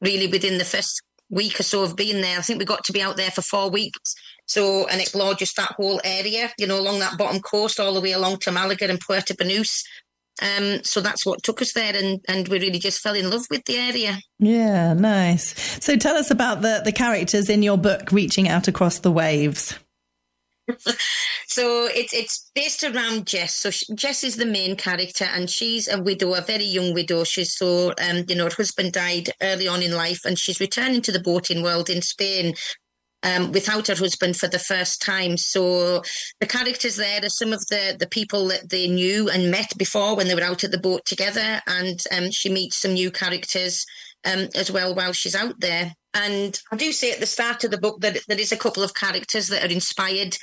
really within the first week or so of being there, I think we got to be out there for 4 weeks. So, and explore just that whole area, along that bottom coast, all the way along to Malaga and Puerto Banús. So that's what took us there, and we really just fell in love with the area. Yeah, nice. So tell us about the characters in your book, Reaching Out Across the Waves. So it's based around Jess. So Jess is the main character, and she's a widow, a very young widow. She's her husband died early on in life, and she's returning to the boating world in Spain without her husband for the first time. So the characters there are some of the people that they knew and met before when they were out at the boat together, and she meets some new characters as well while she's out there. And I do say at the start of the book that there is a couple of characters that are inspired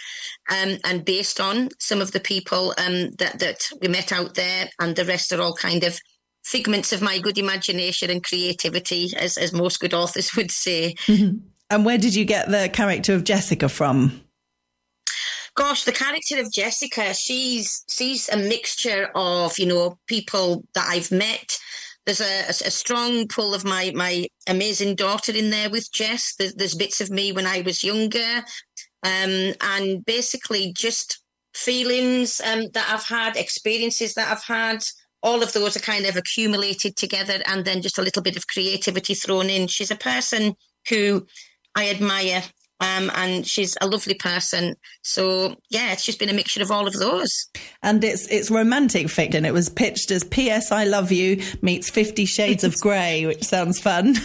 and based on some of the people that we met out there, and the rest are all kind of figments of my good imagination and creativity, as most good authors would say. Mm-hmm. And where did you get the character of Jessica from? Gosh, the character of Jessica, she's a mixture of, people that I've met. There's a strong pull of my amazing daughter in there with Jess. There's bits of me when I was younger, and basically just feelings that I've had, experiences that I've had. All of those are kind of accumulated together, and then just a little bit of creativity thrown in. She's a person who I admire, and she's a lovely person. So, yeah, it's just been a mixture of all of those. And it's romantic fiction. It was pitched as P.S. I Love You meets 50 Shades of Grey, which sounds fun.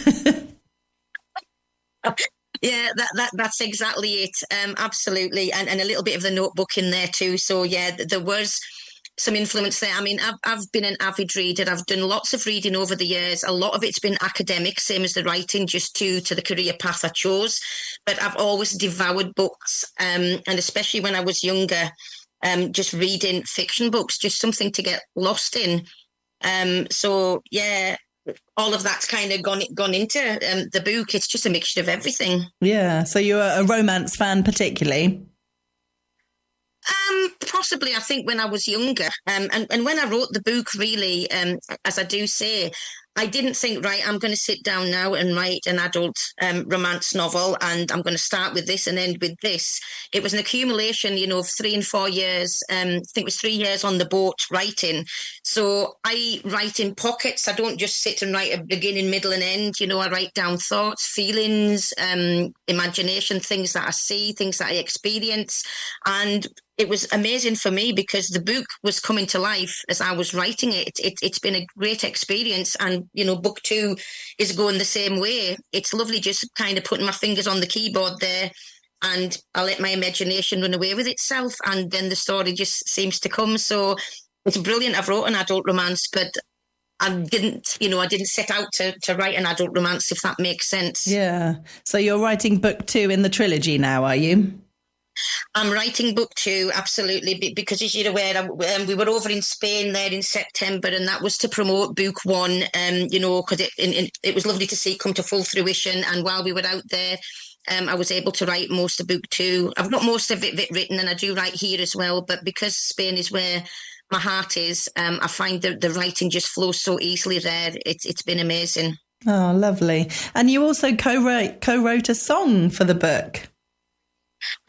Yeah, that's exactly it. Absolutely. And a little bit of the Notebook in there too. So, yeah, there was some influence there. I mean, I've been an avid reader. I've done lots of reading over the years. A lot of it's been academic, same as the writing, just to the career path I chose. But I've always devoured books, and especially when I was younger, just reading fiction books, just something to get lost in. So, yeah, all of that's kind of gone into the book. It's just a mixture of everything. Yeah, so you're a romance fan particularly? Possibly, I think when I was younger, and when I wrote the book, really, as I do say, I didn't think, right, I'm going to sit down now and write an adult romance novel, and I'm going to start with this and end with this. It was an accumulation, of 3 and 4 years. I think it was 3 years on the boat writing. So I write in pockets. I don't just sit and write a beginning, middle and end. I write down thoughts, feelings, imagination, things that I see, things that I experience. And it was amazing for me because the book was coming to life as I was writing it. It's been a great experience. And, book 2 is going the same way. It's lovely just kind of putting my fingers on the keyboard there, and I let my imagination run away with itself. And then the story just seems to come. So it's brilliant. I've wrote an adult romance, but I didn't set out to write an adult romance, if that makes sense. Yeah. So you're writing book 2 in the trilogy now, are you? I'm writing book 2, absolutely, because as you're aware, we were over in Spain there in September, and that was to promote book 1, because it was lovely to see it come to full fruition. And while we were out there, I was able to write most of book 2. I've got most of it written, and I do write here as well, but because Spain is where my heart is, I find that the writing just flows so easily there. It's been amazing. Oh, lovely. And you also co-wrote a song for the book.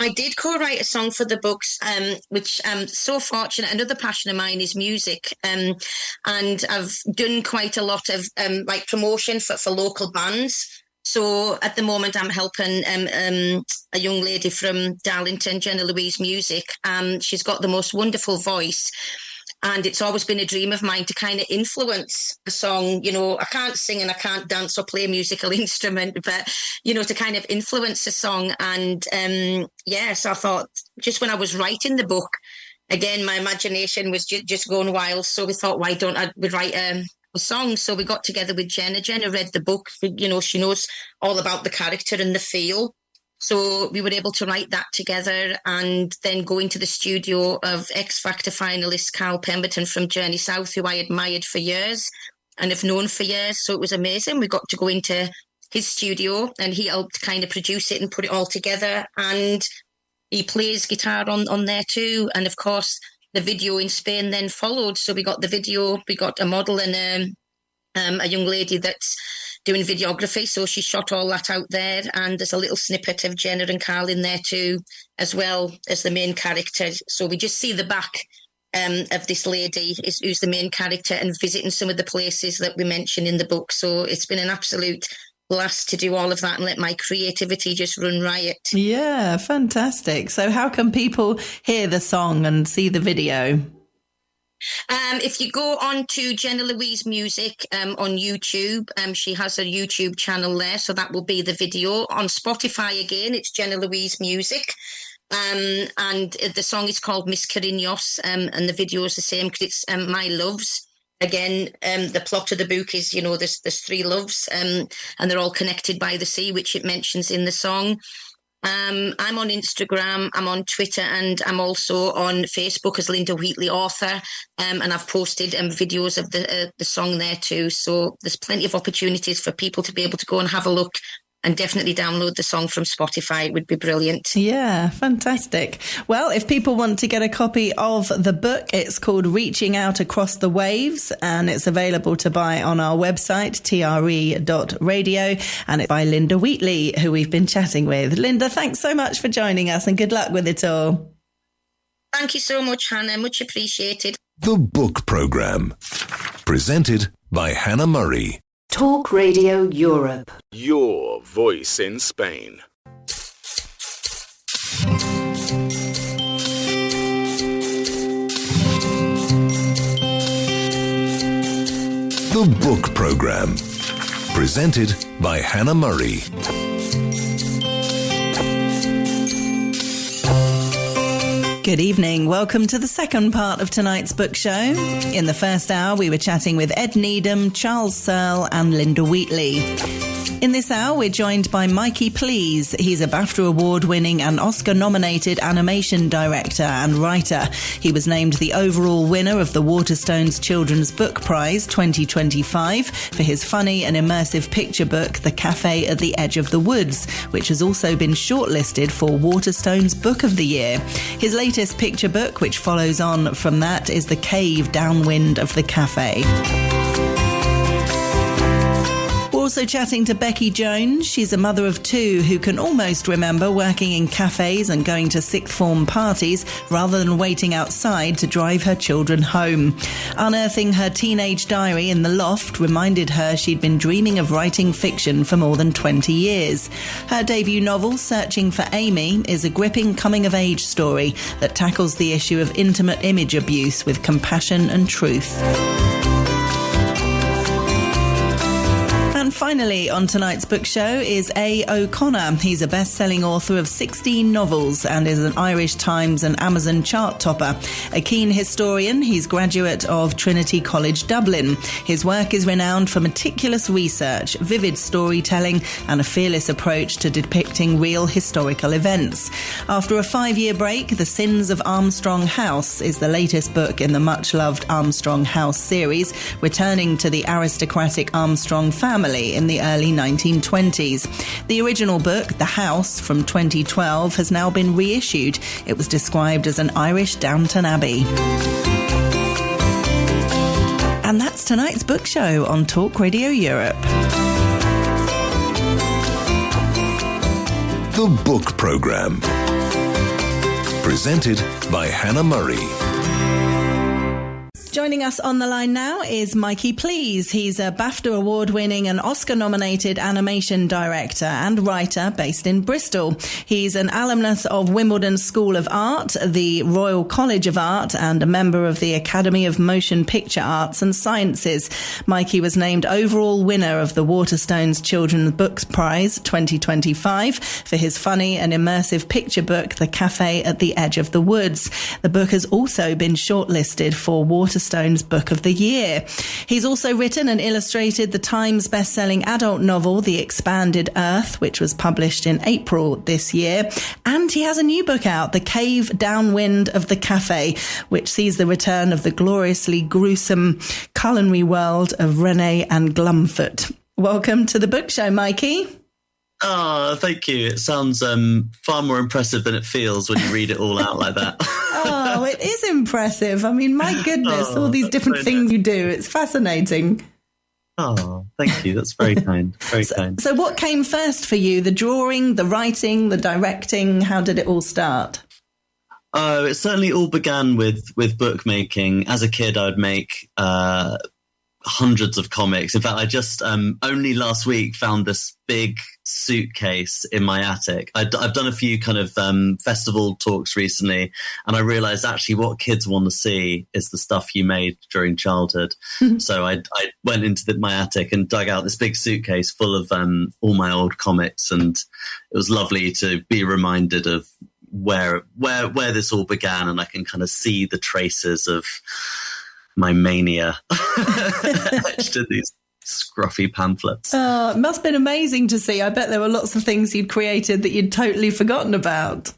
I did co-write a song for the books, which I'm so fortunate. Another passion of mine is music, and I've done quite a lot of promotion for local bands. So at the moment, I'm helping a young lady from Darlington, Jenna Louise Music. She's got the most wonderful voice. And it's always been a dream of mine to kind of influence the song. I can't sing and I can't dance or play a musical instrument, but, to kind of influence the song. And, so I thought just when I was writing the book, again, my imagination was just going wild. So we thought, why don't I write a song? So we got together with Jenna. Jenna read the book. She knows all about the character and the feel. So we were able to write that together and then go into the studio of X Factor finalist Carl Pemberton from Journey South, who I admired for years and have known for years. So it was amazing. We got to go into his studio and he helped kind of produce it and put it all together. And he plays guitar on there too. And of course, the video in Spain then followed. So we got the video, we got a model and a young lady that's doing videography, so she shot all that out there, and there's a little snippet of Jenna and Carl in there too, as well as the main character. So we just see the back of this lady who's the main character and visiting some of the places that we mention in the book. So it's been an absolute blast to do all of that and let my creativity just run riot. Yeah, fantastic. So how can people hear the song and see the video? If you go on to Jenna Louise Music on YouTube, she has a YouTube channel there, so that will be the video. On Spotify again, it's Jenna Louise Music, and the song is called Miss Cariños, and the video is the same because it's My Loves. Again, the plot of the book is, there's 3 loves, and they're all connected by the sea, which it mentions in the song. I'm on Instagram, I'm on Twitter, and I'm also on Facebook as Linda Wheatley author, and I've posted videos of the song there too. So there's plenty of opportunities for people to be able to go and have a look, and definitely download the song from Spotify. It would be brilliant. Yeah, fantastic. Well, if people want to get a copy of the book, it's called Reaching Out Across the Waves, and it's available to buy on our website, TRE.radio, and it's by Linda Wheatley, who we've been chatting with. Linda, thanks so much for joining us and good luck with it all. Thank you so much, Hannah. Much appreciated. The Book Programme. Presented by Hannah Murray. Talk Radio Europe. Your voice in Spain. The Book Programme. Presented by Hannah Murray. Good evening. Welcome to the second part of tonight's book show. In the first hour, we were chatting with Ed Needham, Charles Searle and Linda Wheatley. In this hour, we're joined by Mikey Please. He's a BAFTA award-winning and Oscar-nominated animation director and writer. He was named the overall winner of the Waterstones Children's Book Prize 2025 for his funny and immersive picture book, The Cafe at the Edge of the Woods, which has also been shortlisted for Waterstones Book of the Year. His latest picture book, which follows on from that, is The Cave Downwind of the Cafe. We're also chatting to Becky Jones. She's a mother of two who can almost remember working in cafes and going to sixth form parties rather than waiting outside to drive her children home. Unearthing her teenage diary in the loft reminded her she'd been dreaming of writing fiction for more than 20 years. Her debut novel, Searching for Amy, is a gripping coming-of-age story that tackles the issue of intimate image abuse with compassion and truth. Finally, on tonight's book show is A. O'Connor. He's a best-selling author of 16 novels and is an Irish Times and Amazon chart topper. A keen historian, he's graduate of Trinity College Dublin. His work is renowned for meticulous research, vivid storytelling and a fearless approach to depicting real historical events. After a 5-year break, The Sins of Armstrong House is the latest book in the much-loved Armstrong House series, returning to the aristocratic Armstrong family in the early 1920s. The original book, The House, from 2012, has now been reissued. It was described as an Irish Downton Abbey. And that's tonight's book show on Talk Radio Europe. The Book Programme. Presented by Hannah Murray. Joining us on the line now is Mikey Please. He's a BAFTA award-winning and Oscar-nominated animation director and writer based in Bristol. He's an alumnus of Wimbledon School of Art, the Royal College of Art, and a member of the Academy of Motion Picture Arts and Sciences. Mikey was named overall winner of the Waterstones Children's Books Prize 2025 for his funny and immersive picture book, The Cafe at the Edge of the Woods. The book has also been shortlisted for Waterstones Book of the Year. He's also written and illustrated the Times best-selling adult novel, The Expanded Earth, which was published in April this year. And he has a new book out, The Cave Downwind of the Cafe, which sees the return of the gloriously gruesome culinary world of René and Glumfoot. Welcome to the book show, Mikey. Oh, thank you. It sounds far more impressive than it feels when you read it all out like that. Oh, it is impressive. I mean, my goodness, all these different things you do. It's fascinating. Oh, thank you. That's very kind. Very kind. So what came first for you? The drawing, the writing, the directing? How did it all start? Oh, it certainly all began with bookmaking. As a kid, I would make hundreds of comics. In fact, I just only last week found this big suitcase in my attic. I've done a few kind of festival talks recently, and I realized actually what kids want to see is the stuff you made during childhood. So I went into my attic and dug out this big suitcase full of all my old comics, and it was lovely to be reminded of where this all began, and I can kind of see the traces of my mania etched in these scruffy pamphlets. Oh, it must have been amazing to see. I bet there were lots of things you'd created that you'd totally forgotten about.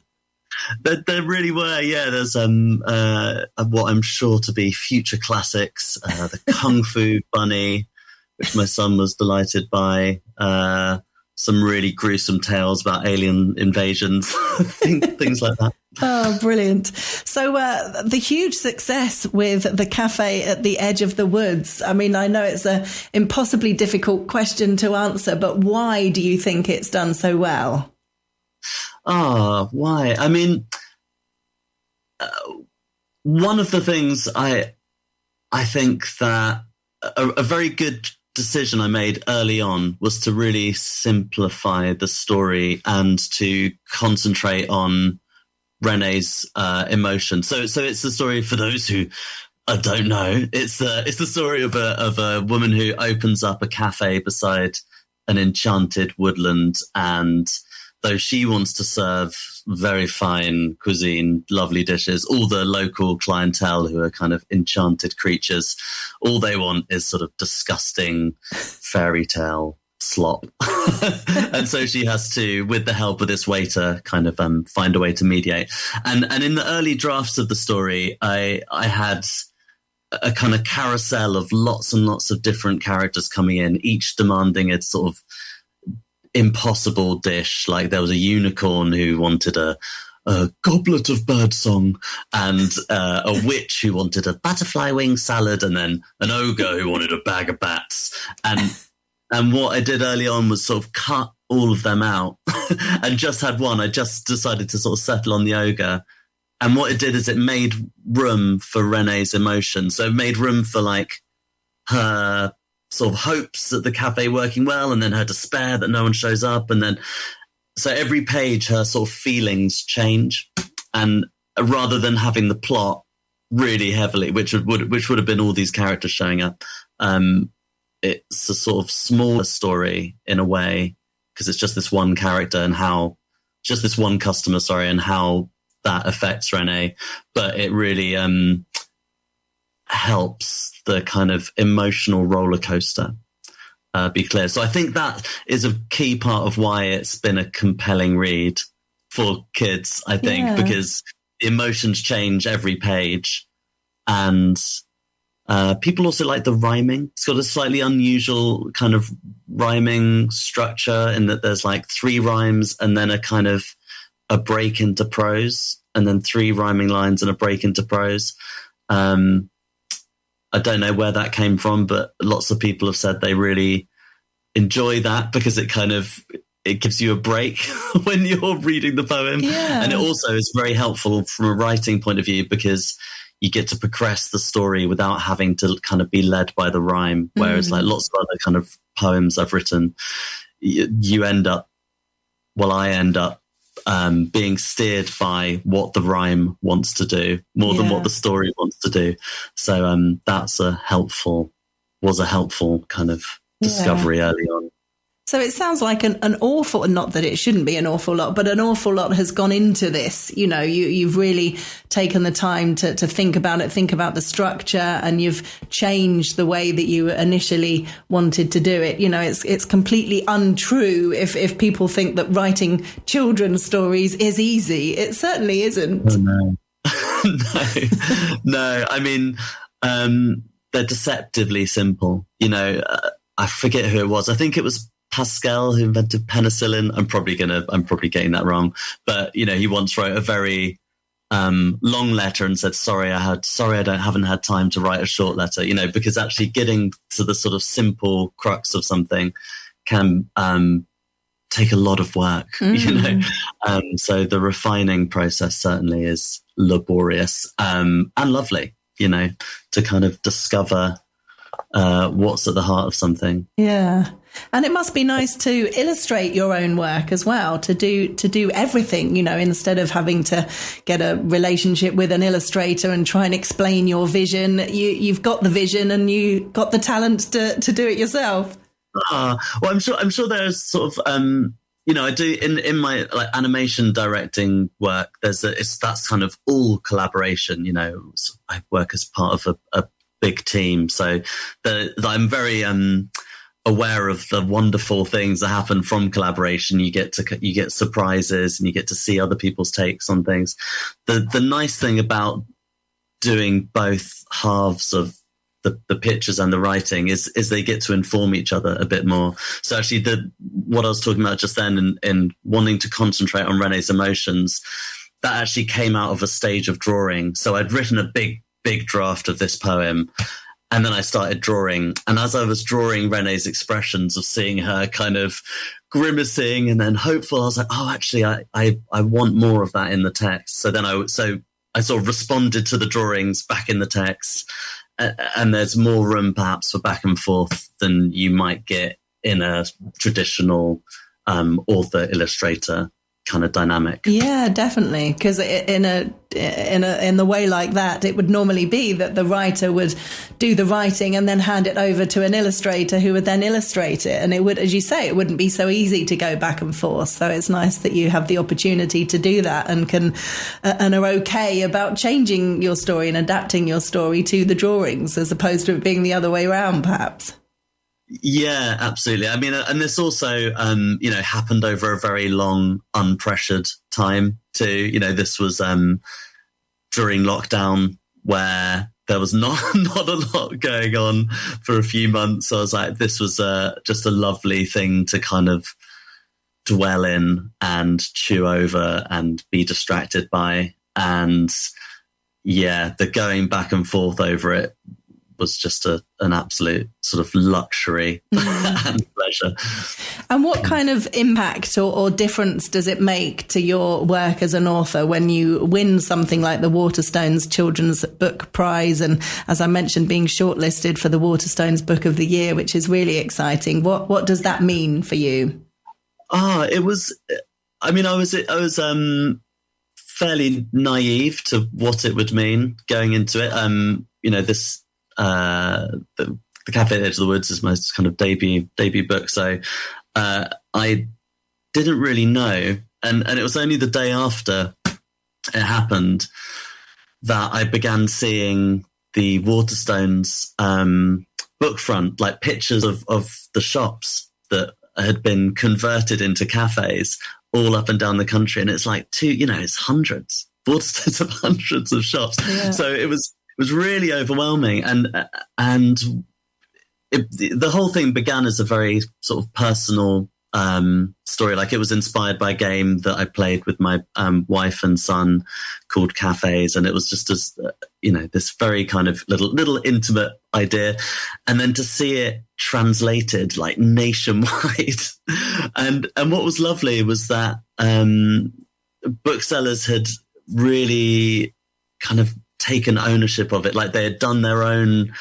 There really were, yeah. There's what I'm sure to be future classics, the Kung Fu Bunny, which my son was delighted by, some really gruesome tales about alien invasions, things like that. Oh, brilliant. So the huge success with The Cafe at the Edge of the Woods. I mean, I know it's an impossibly difficult question to answer, but why do you think it's done so well? Why? I mean, one of the things I think that a very good decision I made early on was to really simplify the story and to concentrate on René's emotion. So it's the story, for those who don't know, it's the story of a woman who opens up a cafe beside an enchanted woodland, and though she wants to serve very fine cuisine, lovely dishes, all the local clientele who are kind of enchanted creatures, all they want is sort of disgusting fairy tale slop. And so she has to, with the help of this waiter, kind of find a way to mediate. And in the early drafts of the story, I had a kind of carousel of lots and lots of different characters coming in, each demanding its sort of impossible dish. Like there was a unicorn who wanted a goblet of birdsong, and a witch who wanted a butterfly wing salad, and then an ogre who wanted a bag of bats. And And what I did early on was sort of cut all of them out and just had one. I just decided to sort of settle on the ogre. And what it did is it made room for Renee's emotion. So it made room for like her sort of hopes at the cafe working well, and then her despair that no one shows up. And then, so every page, her sort of feelings change. And rather than having the plot really heavily, which would have been all these characters showing up, it's a sort of smaller story in a way, because it's just this one character and how, just this one customer, sorry, and how that affects Renee. But it really helps the kind of emotional roller coaster be clear. So I think that is a key part of why it's been a compelling read for kids, I think, because the emotions change every page. And people also like the rhyming. It's got a slightly unusual kind of rhyming structure in that there's like 3 rhymes and then a kind of a break into prose, and then 3 rhyming lines and a break into prose. I don't know where that came from, but lots of people have said they really enjoy that because it kind of, it gives you a break when you're reading the poem. Yeah. And it also is very helpful from a writing point of view because you get to progress the story without having to kind of be led by the rhyme. Whereas like lots of other kind of poems I've written, you end up, well, I end up being steered by what the rhyme wants to do more than what the story wants to do. So that's was a helpful kind of discovery early on. So it sounds like an awful, not that it shouldn't be an awful lot, but an awful lot has gone into this. You know, you've really taken the time to think about it, think about the structure, and you've changed the way that you initially wanted to do it. You know, it's completely untrue if people think that writing children's stories is easy. It certainly isn't. Oh, no. No. I mean, they're deceptively simple. You know, I forget who it was. I think it was Pascal who invented penicillin. I'm probably getting that wrong, but you know, he once wrote a very long letter and said, sorry, I haven't had time to write a short letter, you know, because actually getting to the sort of simple crux of something can take a lot of work, you know. So the refining process certainly is laborious and lovely, you know, to kind of discover what's at the heart of something. Yeah. And it must be nice to illustrate your own work as well, to do everything, you know, instead of having to get a relationship with an illustrator and try and explain your vision. You've got the vision and you got the talent to do it yourself. Well, I'm sure there's sort of, you know, I do in my like animation directing work, that's kind of all collaboration, you know. I work as part of a big team. So I'm very, aware of the wonderful things that happen from collaboration. You get surprises and you get to see other people's takes on things. The nice thing about doing both halves of the pictures and the writing is they get to inform each other a bit more. So actually what I was talking about just then in wanting to concentrate on Renee's emotions, that actually came out of a stage of drawing. So I'd written a big draft of this poem, and then I started drawing. And as I was drawing Renee's expressions of seeing her kind of grimacing and then hopeful, I was like, oh, actually, I want more of that in the text. So then I sort of responded to the drawings back in the text. And there's more room perhaps for back and forth than you might get in a traditional author illustrator kind of dynamic. Yeah, definitely. Because in the way like that, it would normally be that the writer would do the writing and then hand it over to an illustrator who would then illustrate it. And it would, as you say, it wouldn't be so easy to go back and forth. So it's nice that you have the opportunity to do that and are okay about changing your story and adapting your story to the drawings, as opposed to it being the other way around, perhaps. Yeah, absolutely. I mean, and this also, you know, happened over a very long, unpressured time too. You know, this was during lockdown where there was not a lot going on for a few months. So I was like, this was just a lovely thing to kind of dwell in and chew over and be distracted by. And yeah, the going back and forth over it was just an absolute sort of luxury and pleasure. And what kind of impact or difference does it make to your work as an author when you win something like the Waterstones Children's Book Prize? And as I mentioned, being shortlisted for the Waterstones Book of the Year, which is really exciting. What does that mean for you? It was, I was fairly naive to what it would mean going into it. This, the Cafe at the Edge of the Woods is my kind of debut book. So, I didn't really know. And it was only the day after it happened that I began seeing the Waterstones, book front, like pictures of the shops that had been converted into cafes all up and down the country. And it's like it's hundreds, Waterstones of hundreds of shops. Yeah. So it was really overwhelming. And the whole thing began as a very sort of personal story. Like, it was inspired by a game that I played with my wife and son called Cafes, and it was just this very kind of little intimate idea, and then to see it translated like nationwide. and what was lovely was that booksellers had really kind of taken ownership of it. Like, they had done their own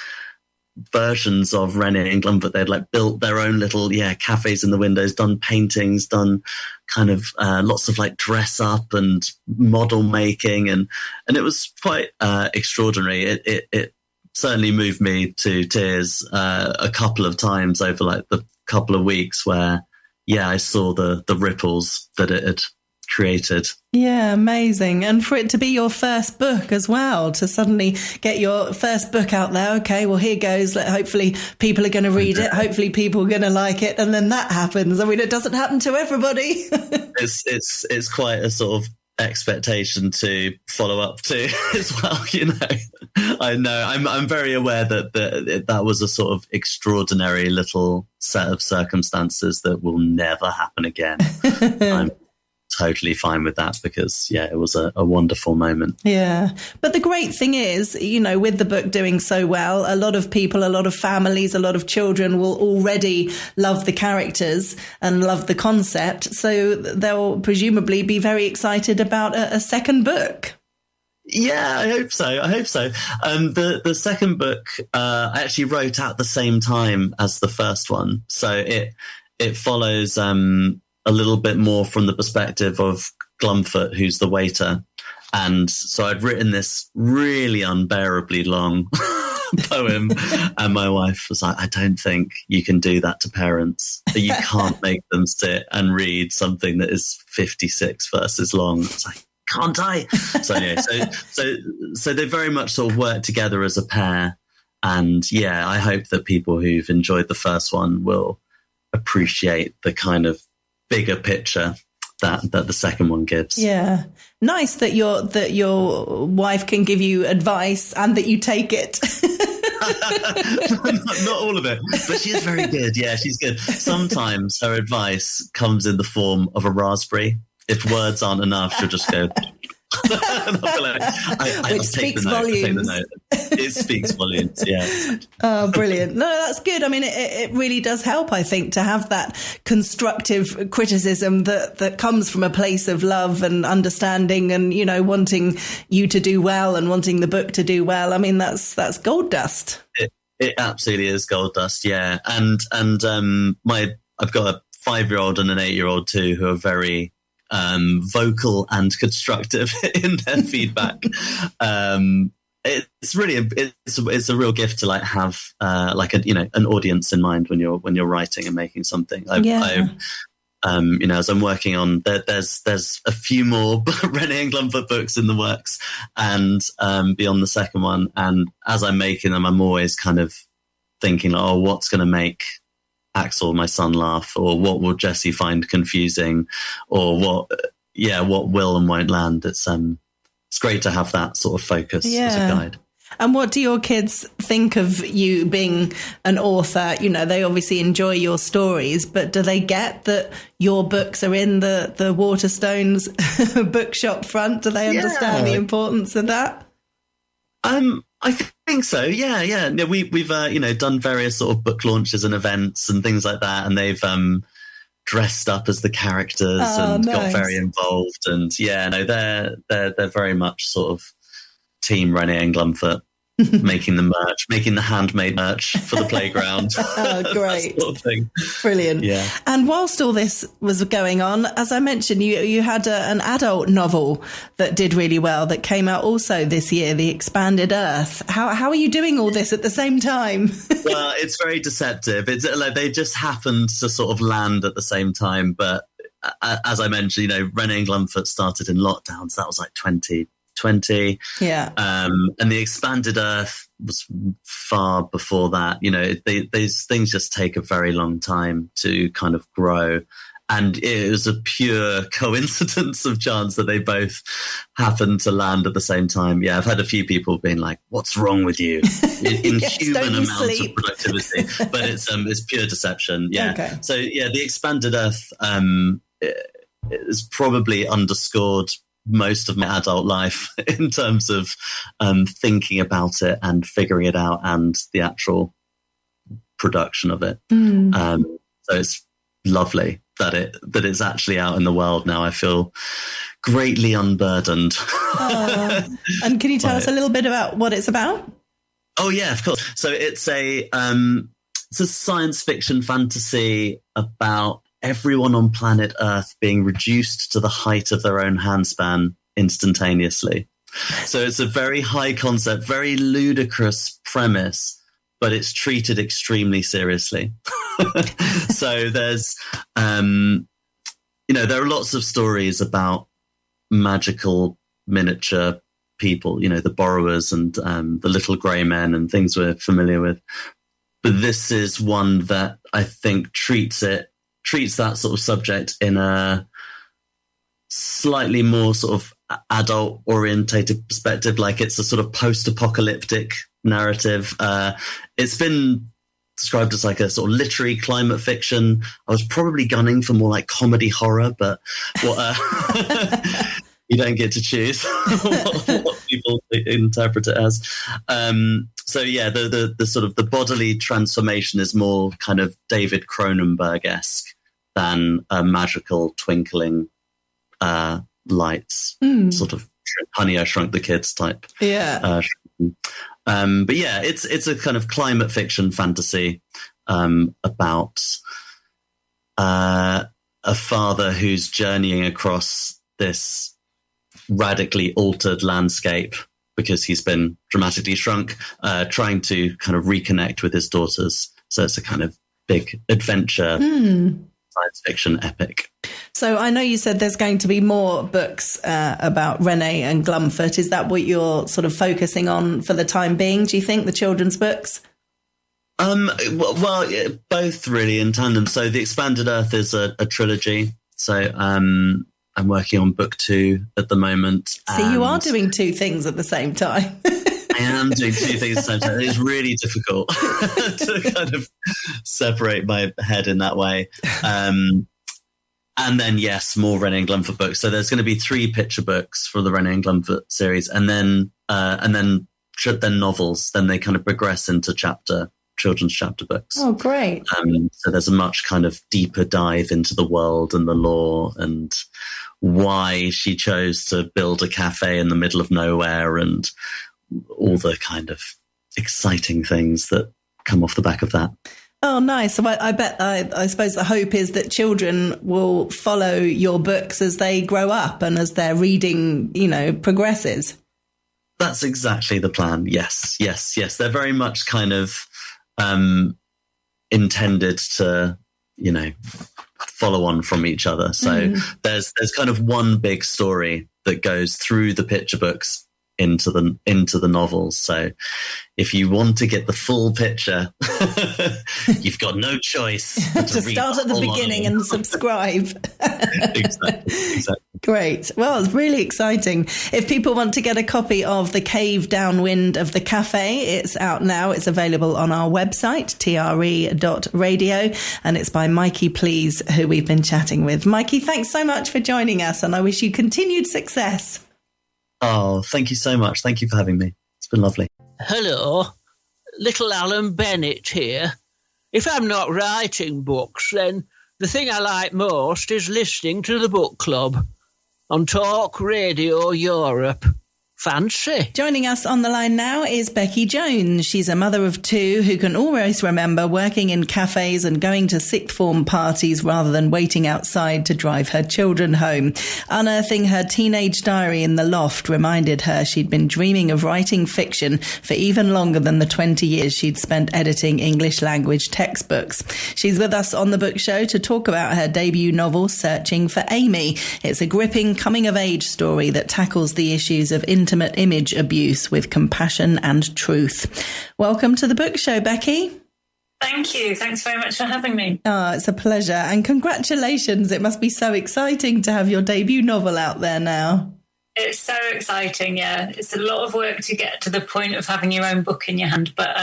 versions of René and Glumford. They'd like built their own little cafes in the windows, done paintings, done kind of lots of like dress up and model making, and it was quite extraordinary. It certainly moved me to tears a couple of times over like the couple of weeks where I saw the ripples that it had created. Yeah, amazing. And for it to be your first book as well, to suddenly get your first book out there. Okay, well, here goes. Hopefully people are going to read it. Hopefully people are going to like it. And then that happens. I mean, it doesn't happen to everybody. It's quite a sort of expectation to follow up to as well. I know I'm very aware that was a sort of extraordinary little set of circumstances that will never happen again. I'm totally fine with that because it was a wonderful moment. Yeah, but the great thing is, with the book doing so well, a lot of people, a lot of families, a lot of children will already love the characters and love the concept, so they'll presumably be very excited about a second book. Yeah, I hope so. The second book I actually wrote at the same time as the first one, so it follows a little bit more from the perspective of Glumford, who's the waiter. And so I'd written this really unbearably long poem, and my wife was like, I don't think you can do that to parents. You can't make them sit and read something that is 56 verses long. It's like, can't I? So anyway, so they very much sort of work together as a pair. And I hope that people who've enjoyed the first one will appreciate the kind of bigger picture that the second one gives. Yeah, nice that your wife can give you advice and that you take it. Not all of it, but she is very good. Yeah, she's good. Sometimes her advice comes in the form of a raspberry. If words aren't enough, she'll just go. Which speaks volumes. It speaks volumes, yeah. Oh, brilliant. No, that's good. I mean, it really does help, I think, to have that constructive criticism that comes from a place of love and understanding and, wanting you to do well and wanting the book to do well. I mean, that's gold dust. It absolutely is gold dust, yeah. And I've got a 5-year-old and an 8-year-old too who are very vocal and constructive in their feedback. It's really it's a real gift to like have like an audience in mind when you're writing and making something. As I'm working on there's a few more René and Glumford books in the works and beyond the second one, and as I'm making them I'm always kind of thinking what's going to make Axel, my son, laugh, or what will Jessie find confusing, or what will and won't land. It's great to have that sort of focus as a guide. And what do your kids think of you being an author? They obviously enjoy your stories, but do they get that your books are in the Waterstones bookshop front? Do they understand the importance of that? I think so. Yeah. No, we've done various sort of book launches and events and things like that, and they've dressed up as the characters and got very involved. And they're very much sort of team Renee and Glumfoot. Making the merch, making the handmade merch for the playground. Oh, great. That sort of thing. Brilliant. Yeah. And whilst all this was going on, as I mentioned, you had an adult novel that did really well that came out also this year, The Expanded Earth. How are you doing all this at the same time? Well, it's very deceptive. It's like they just happened to sort of land at the same time. But as I mentioned, Renee and Glumfoot started in lockdown, so that was like 2020. Yeah. And The Expanded Earth was far before that. These things just take a very long time to kind of grow. And it was a pure coincidence of chance that they both happened to land at the same time. Yeah, I've had a few people being like, "What's wrong with you?" Inhuman amounts of productivity. But it's pure deception. Yeah. Okay. So, The Expanded Earth is probably underscored most of my adult life in terms of thinking about it and figuring it out and the actual production of it. So it's lovely that it's actually out in the world now. I feel greatly unburdened. And can you tell us a little bit about what it's about? Oh yeah, of course. So it's a science fiction fantasy about everyone on planet Earth being reduced to the height of their own handspan instantaneously. So it's a very high concept, very ludicrous premise, but it's treated extremely seriously. So there's, there are lots of stories about magical miniature people, the borrowers and the little grey men and things we're familiar with. But this is one that I think treats that sort of subject in a slightly more sort of adult orientated perspective, like it's a sort of post-apocalyptic narrative. It's been described as like a sort of literary climate fiction. I was probably gunning for more like comedy horror, but you don't get to choose what people interpret it as. The sort of the bodily transformation is more kind of David Cronenberg-esque than a magical twinkling lights, sort of Honey, I Shrunk the Kids type. Yeah. But yeah, it's a kind of climate fiction fantasy about a father who's journeying across this radically altered landscape because he's been dramatically shrunk, trying to kind of reconnect with his daughters. So it's a kind of big adventure science fiction epic. So I know you said there's going to be more books about Renee and Glumfoot. Is that what you're sort of focusing on for the time being, do you think, the children's books? Both really in tandem. So The Expanded Earth is a trilogy. So I'm working on book 2 at the moment. See, you are doing 2 things at the same time. I am doing 2 things at the same time. It's really difficult to kind of separate my head in that way. And then, yes, more Renee and Glumfoot books. So there's going to be 3 picture books for the Renee and Glumfoot series, and then novels. Then they kind of progress into children's chapter books. Oh, great! So there's a much kind of deeper dive into the world and the lore and why she chose to build a cafe in the middle of nowhere and all the kind of exciting things that come off the back of that. Oh, nice. So I suppose the hope is that children will follow your books as they grow up and as their reading, progresses. That's exactly the plan. Yes. They're very much kind of intended to, follow on from each other. So there's kind of one big story that goes through the picture books into the novels. So if you want to get the full picture, you've got no choice to start at the beginning and subscribe. Exactly. Great. Well, it's really exciting. If people want to get a copy of The Cave Downwind of the Cafe, it's out now. It's available on our website, tre.radio, and it's by Mikey Please, who we've been chatting with. Mikey, thanks so much for joining us, and I wish you continued success. Oh, thank you so much. Thank you for having me. It's been lovely. Hello, little Alan Bennett here. If I'm not writing books, then the thing I like most is listening to the book club on Talk Radio Europe. Fancy. Joining us on the line now is Becky Jones. She's a mother of two who can almost remember working in cafes and going to sixth form parties rather than waiting outside to drive her children home. Unearthing her teenage diary in the loft reminded her she'd been dreaming of writing fiction for even longer than the 20 years she'd spent editing English language textbooks. She's with us on the book show to talk about her debut novel, Searching for Amy. It's a gripping coming-of-age story that tackles the issues of intimate image abuse with compassion and truth. Welcome to the book show, Becky. Thank you. Thanks very much for having me. Oh, it's a pleasure. And congratulations. It must be so exciting to have your debut novel out there now. It's so exciting, yeah. It's a lot of work to get to the point of having your own book in your hand. But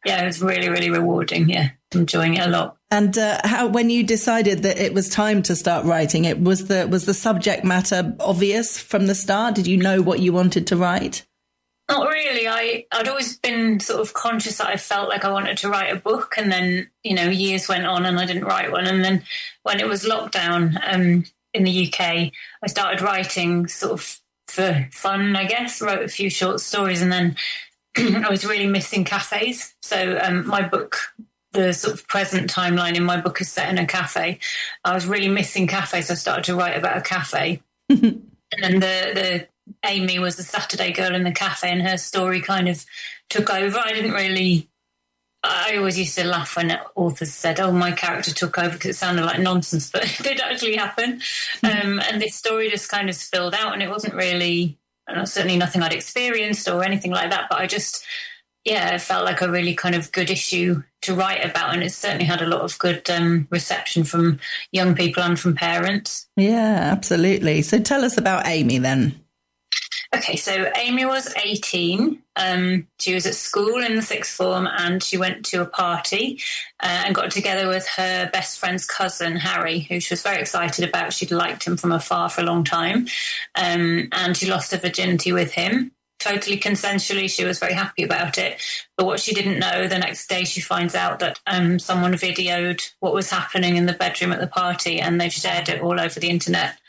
yeah, it's really, really rewarding. Yeah, enjoying it a lot. And how, when you decided that it was time to start writing it, was the subject matter obvious from the start? Did you know what you wanted to write? Not really. I'd always been sort of conscious that I felt like I wanted to write a book, and then, you know, years went on and I didn't write one. And then when it was lockdown in the UK, I started writing sort of for fun, I guess. Wrote a few short stories, and then I was really missing cafes. So my book, the sort of present timeline in my book is set in a cafe. I was really missing cafes, so I started to write about a cafe. And then the Amy was the Saturday girl in the cafe, and her story kind of took over. I always used to laugh when authors said, oh, my character took over, because it sounded like nonsense, but it did actually happen. And this story just kind of spilled out, and it wasn't really, certainly nothing I'd experienced or anything like that, but I just, yeah, it felt like a really kind of good issue to write about, and it certainly had a lot of good reception from young people and from parents. Yeah, absolutely. So tell us about Amy then. Okay, so Amy was 18. She was at school in the sixth form, and she went to a party and got together with her best friend's cousin, Harry, who she was very excited about. She'd liked him from afar for a long time, and she lost her virginity with him. Totally consensually, she was very happy about it. But what she didn't know, the next day she finds out that someone videoed what was happening in the bedroom at the party, and they've shared it all over the internet.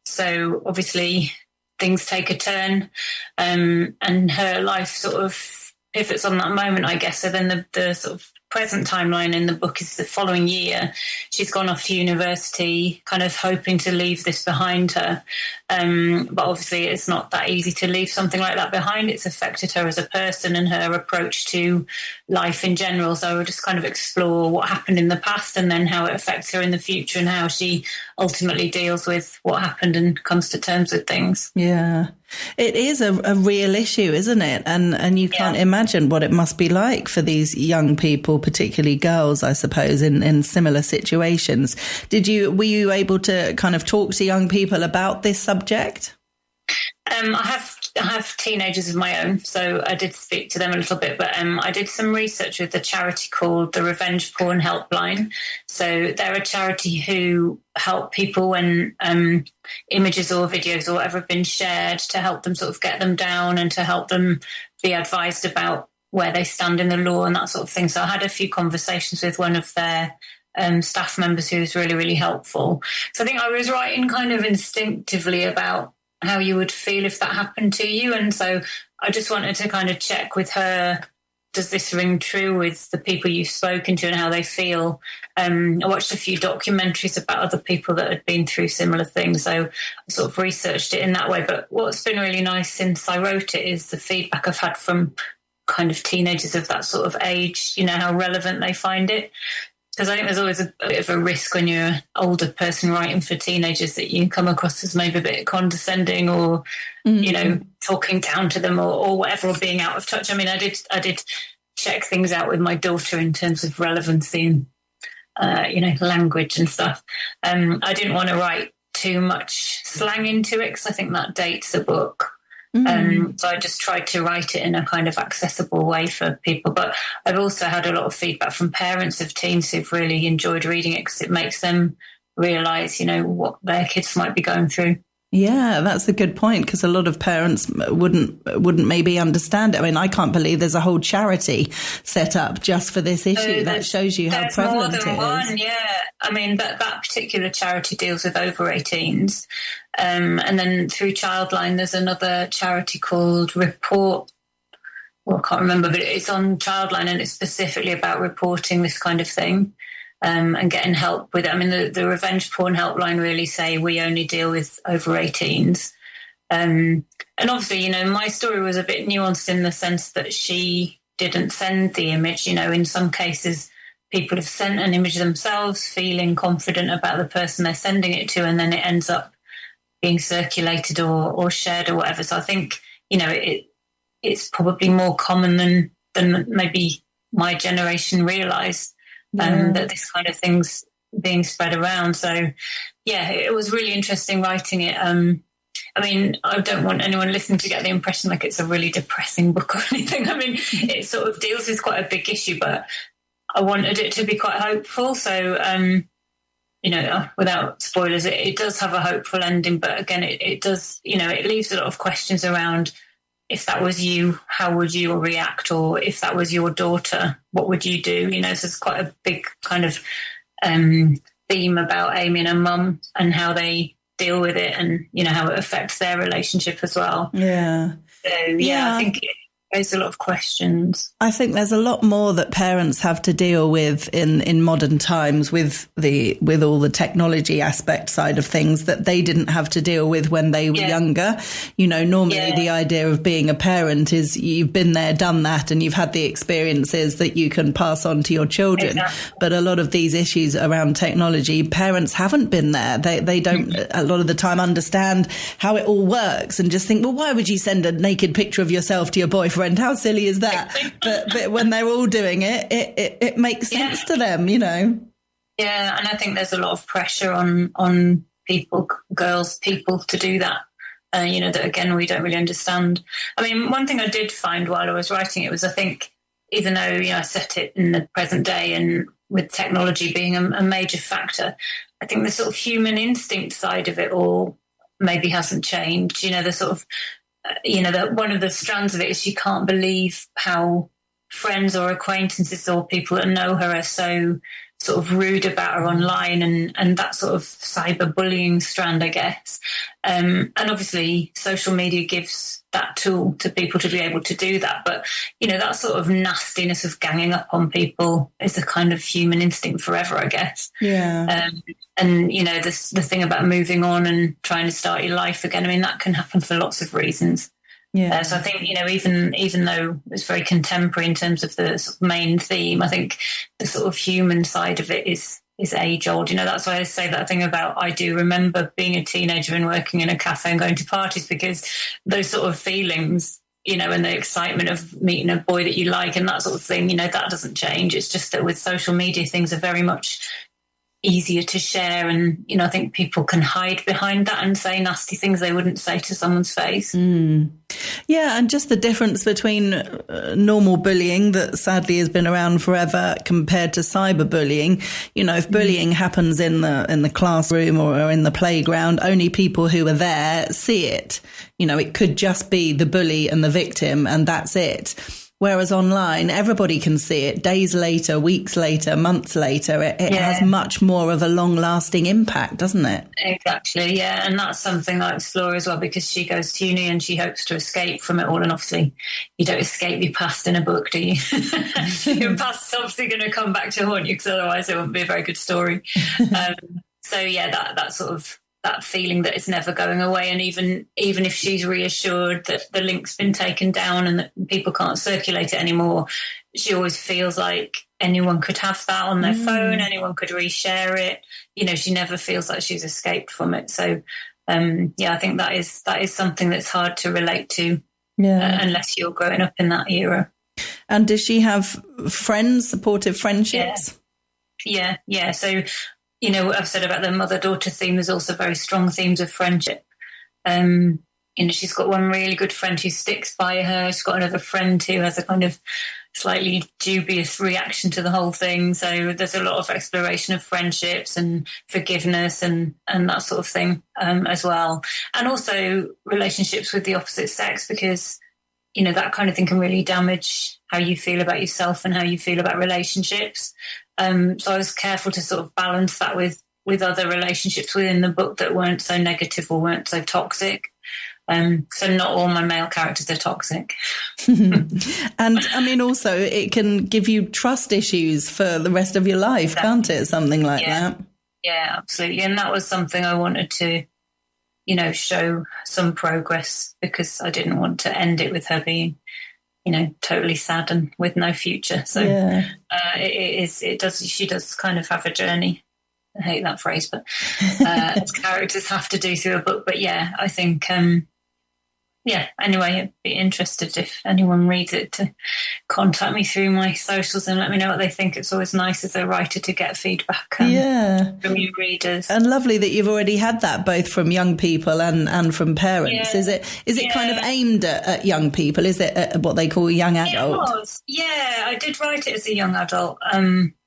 So obviously things take a turn, and her life sort of pivots on that moment, I guess. So then the sort of present timeline in the book is the following year. She's gone off to university, kind of hoping to leave this behind her. But obviously it's not that easy to leave something like that behind. It's affected her as a person and her approach to life in general. So we'll just kind of explore what happened in the past and then how it affects her in the future, and how she ultimately deals with what happened and comes to terms with things. Yeah. It is a real issue, isn't it? And you can't imagine what it must be like for these young people, particularly girls, I suppose, in similar situations. Were you able to kind of talk to young people about this subject? I have teenagers of my own, so I did speak to them a little bit, but I did some research with a charity called the Revenge Porn Helpline. So they're a charity who help people when images or videos or whatever have been shared, to help them sort of get them down and to help them be advised about where they stand in the law and that sort of thing. So I had a few conversations with one of their staff members who was really, really helpful. So I think I was writing kind of instinctively about how you would feel if that happened to you. And so I just wanted to kind of check with her, does this ring true with the people you've spoken to and how they feel? I watched a few documentaries about other people that had been through similar things. So I sort of researched it in that way. But what's been really nice since I wrote it is the feedback I've had from kind of teenagers of that sort of age, you know, how relevant they find it. Because I think there's always a bit of a risk when you're an older person writing for teenagers that you come across as maybe a bit condescending or, you know, talking down to them or whatever, or being out of touch. I mean, I did check things out with my daughter in terms of relevancy and, you know, language and stuff. I didn't want to write too much slang into it because I think that dates the book. So I just tried to write it in a kind of accessible way for people. But I've also had a lot of feedback from parents of teens who've really enjoyed reading it because it makes them realise, you know, what their kids might be going through. Yeah, that's a good point, because a lot of parents wouldn't maybe understand it. I mean, I can't believe there's a whole charity set up just for this issue. That shows you how prevalent it is. One, yeah. I mean, that particular charity deals with over 18s. And then through Childline, there's another charity called Report. Well, I can't remember, but it's on Childline, and it's specifically about reporting this kind of thing. And getting help with it. I mean, the revenge porn helpline really say we only deal with over 18s. And obviously, my story was a bit nuanced in the sense that she didn't send the image. In some cases, people have sent an image themselves, feeling confident about the person they're sending it to, and then it ends up being circulated or shared or whatever. So I think, it's probably more common than maybe my generation realised. That this kind of thing's being spread around. So, yeah, it was really interesting writing it. I mean, I don't want anyone listening to get the impression like it's a really depressing book or anything. I mean, it sort of deals with quite a big issue, but I wanted it to be quite hopeful. So, without spoilers, it does have a hopeful ending. But again, it does, it leaves a lot of questions around, if that was you, how would you react? Or if that was your daughter, what would you do? So it's quite a big kind of theme about Amy and her mum and how they deal with it, and, how it affects their relationship as well. Yeah. So, I think it raised a lot of questions. I think there's a lot more that parents have to deal with in modern times with all the technology aspect side of things that they didn't have to deal with when they were younger. Normally the idea of being a parent is you've been there, done that, and you've had the experiences that you can pass on to your children. Exactly. But a lot of these issues around technology, parents haven't been there. They don't a lot of the time understand how it all works, and just think, well, why would you send a naked picture of yourself to your boyfriend? How silly is that? But when they're all doing it, it makes sense to them, Yeah, and I think there's a lot of pressure on people to do that. That again we don't really understand. I mean, one thing I did find while I was writing it was, I think, even though I set it in the present day and with technology being a major factor, I think the sort of human instinct side of it all maybe hasn't changed. The sort of that one of the strands of it is you can't believe how friends or acquaintances or people that know her are so sort of rude about her online, and that sort of cyberbullying strand, I guess. And obviously social media gives that tool to people to be able to do that. But, that sort of nastiness of ganging up on people is a kind of human instinct forever, I guess. Yeah. And, the thing about moving on and trying to start your life again, I mean, that can happen for lots of reasons. Yeah. So I think, even though it's very contemporary in terms of the sort of main theme, I think the sort of human side of it is age old. That's why I say that thing about, I do remember being a teenager and working in a cafe and going to parties, because those sort of feelings, and the excitement of meeting a boy that you like and that sort of thing, that doesn't change. It's just that with social media, things are very much easier to share, and I think people can hide behind that and say nasty things they wouldn't say to someone's face. Yeah, and just the difference between normal bullying that sadly has been around forever compared to cyberbullying. If bullying happens in the classroom or in the playground, only people who are there see it. It could just be the bully and the victim, and that's it. Whereas online, everybody can see it days later, weeks later, months later. It has much more of a long-lasting impact, doesn't it? Exactly, yeah. And that's something I explore as well, because she goes to uni and she hopes to escape from it all. And obviously, you don't escape your past in a book, do you? Your past is obviously going to come back to haunt you, because otherwise it wouldn't be a very good story. So, yeah, that sort of that feeling that it's never going away. And even if she's reassured that the link's been taken down and that people can't circulate it anymore, she always feels like anyone could have that on their phone, anyone could reshare it. She never feels like she's escaped from it. So, I think that is something that's hard to relate to, unless you're growing up in that era. And does she have friends, supportive friendships? Yeah. So, what I've said about the mother-daughter theme, there's also very strong themes of friendship. she's got one really good friend who sticks by her. She's got another friend who has a kind of slightly dubious reaction to the whole thing. So there's a lot of exploration of friendships and forgiveness and that sort of thing as well. And also relationships with the opposite sex, because, that kind of thing can really damage how you feel about yourself and how you feel about relationships. So I was careful to sort of balance that with other relationships within the book that weren't so negative or weren't so toxic. So not all my male characters are toxic. And I mean, also it can give you trust issues for the rest of your life, can't it? Something like that. Yeah, absolutely. And that was something I wanted to, show some progress, because I didn't want to end it with her being, totally sad and with no future. So she does kind of have a journey. I hate that phrase, but characters have to do through a book. But yeah, I think, anyway, I'd be interested if anyone reads it to contact me through my socials and let me know what they think. It's always nice as a writer to get feedback from your readers. And lovely that you've already had that both from young people and from parents. Is it kind of aimed at young people? Is it what they call young adult? It was. Yeah, I did write it as a young adult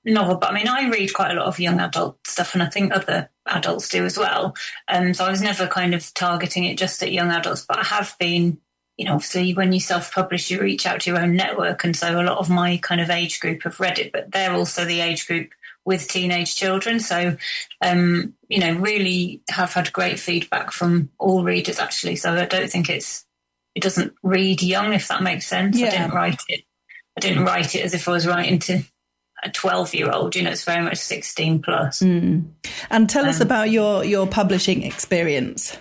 novel, but I mean, I read quite a lot of young adult stuff, and I think other adults do as well. So I was never kind of targeting it just at young adults, but I have been, obviously when you self-publish, you reach out to your own network. And so a lot of my kind of age group have read it, but they're also the age group with teenage children. So, really have had great feedback from all readers, actually. So I don't think it doesn't read young, if that makes sense. Yeah. I didn't write it as if I was writing to a 12-year-old, it's very much 16 plus. And tell us about your publishing experience.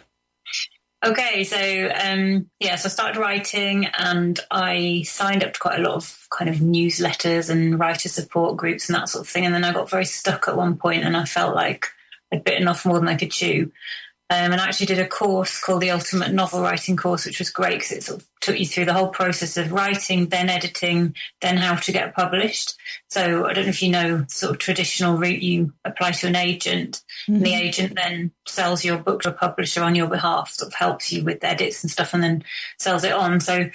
Okay, so so I started writing, and I signed up to quite a lot of kind of newsletters and writer support groups and that sort of thing. And then I got very stuck at one point, and I felt like I'd bitten off more than I could chew. And I actually did a course called the Ultimate Novel Writing Course, which was great because it sort of took you through the whole process of writing, then editing, then how to get published. So I don't know if you know, sort of traditional route, you apply to an agent, and the agent then sells your book to a publisher on your behalf, sort of helps you with edits and stuff, and then sells it on. So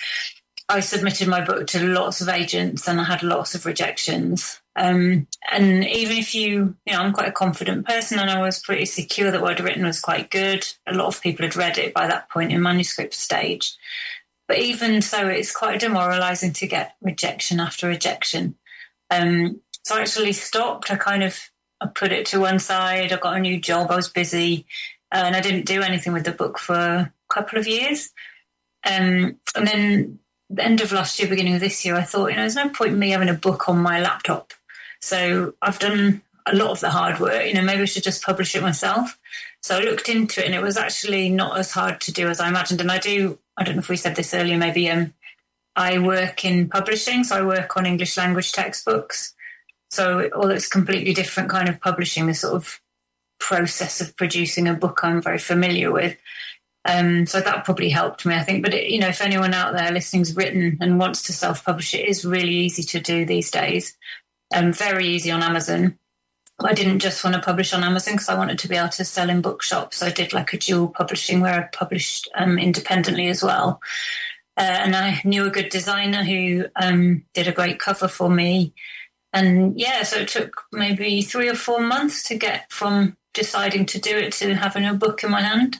I submitted my book to lots of agents, and I had lots of rejections. And even if I'm quite a confident person, and I was pretty secure that what I'd written was quite good. A lot of people had read it by that point in manuscript stage. But even so, it's quite demoralising to get rejection after rejection. So I actually stopped. I put it to one side. I got a new job. I was busy, and I didn't do anything with the book for a couple of years. And then the end of last year, beginning of this year, I thought, there's no point in me having a book on my laptop. So I've done a lot of the hard work, maybe I should just publish it myself. So I looked into it, and it was actually not as hard to do as I imagined. And I don't know if we said this earlier, maybe I work in publishing, so I work on English language textbooks. So it's completely different kind of publishing, the sort of process of producing a book I'm very familiar with. So that probably helped me, I think. But, if anyone out there listening's written and wants to self-publish, it is really easy to do these days. Very easy on Amazon. I didn't just want to publish on Amazon because I wanted to be able to sell in bookshops. I did like a dual publishing where I published independently as well. And I knew a good designer who did a great cover for me. And so it took maybe 3 or 4 months to get from deciding to do it to having a book in my hand.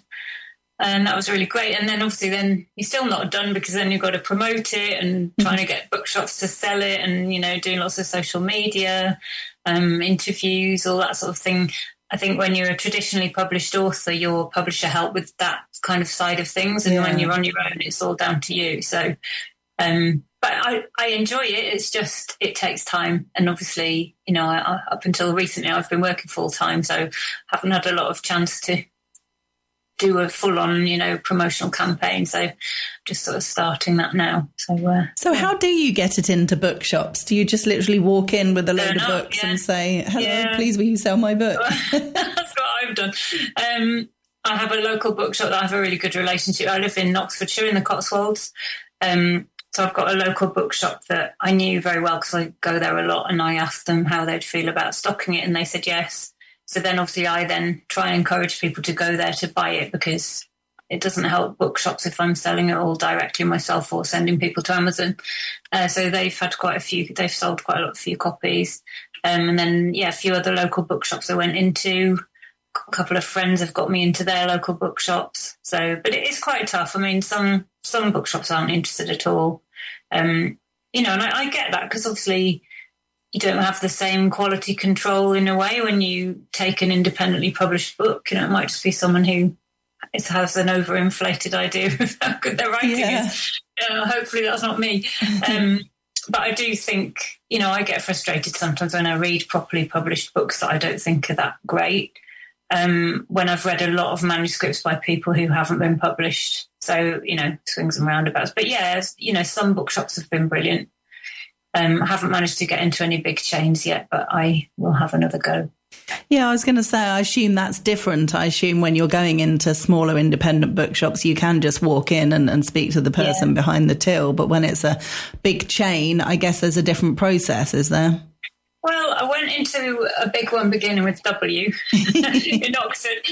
And that was really great. And then obviously then you're still not done, because then you've got to promote it and trying to get bookshops to sell it, and, doing lots of social media, interviews, all that sort of thing. I think when you're a traditionally published author, your publisher help with that kind of side of things. And when you're on your own, it's all down to you. So, but I enjoy it. It's just, it takes time. And obviously, up until recently, I've been working full time. So haven't had a lot of chance to do a full-on, promotional campaign. So just sort of starting that now. So how do you get it into bookshops? Do you just literally walk in with a load of books and say, hello, please will you sell my book? That's what I've done. I have a local bookshop that I have a really good relationship. I live in Oxfordshire in the Cotswolds. So I've got a local bookshop that I knew very well because I go there a lot, and I asked them how they'd feel about stocking it, and they said yes. So then obviously I then try and encourage people to go there to buy it, because it doesn't help bookshops if I'm selling it all directly myself or sending people to Amazon. So they've had they've sold quite a few copies. And then, a few other local bookshops I went into. A couple of friends have got me into their local bookshops. So, but it is quite tough. I mean, some bookshops aren't interested at all. And I get that, because obviously you don't have the same quality control in a way when you take an independently published book. It might just be someone who has an overinflated idea of how good their writing is. Hopefully that's not me. But I do think, I get frustrated sometimes when I read properly published books that I don't think are that great. When I've read a lot of manuscripts by people who haven't been published. So, swings and roundabouts. But some bookshops have been brilliant. I haven't managed to get into any big chains yet, but I will have another go. Yeah, I was going to say, I assume that's different. I assume when you're going into smaller independent bookshops, you can just walk in and speak to the person behind the till. But when it's a big chain, I guess there's a different process, is there? Well, I went into a big one beginning with W in Oxford.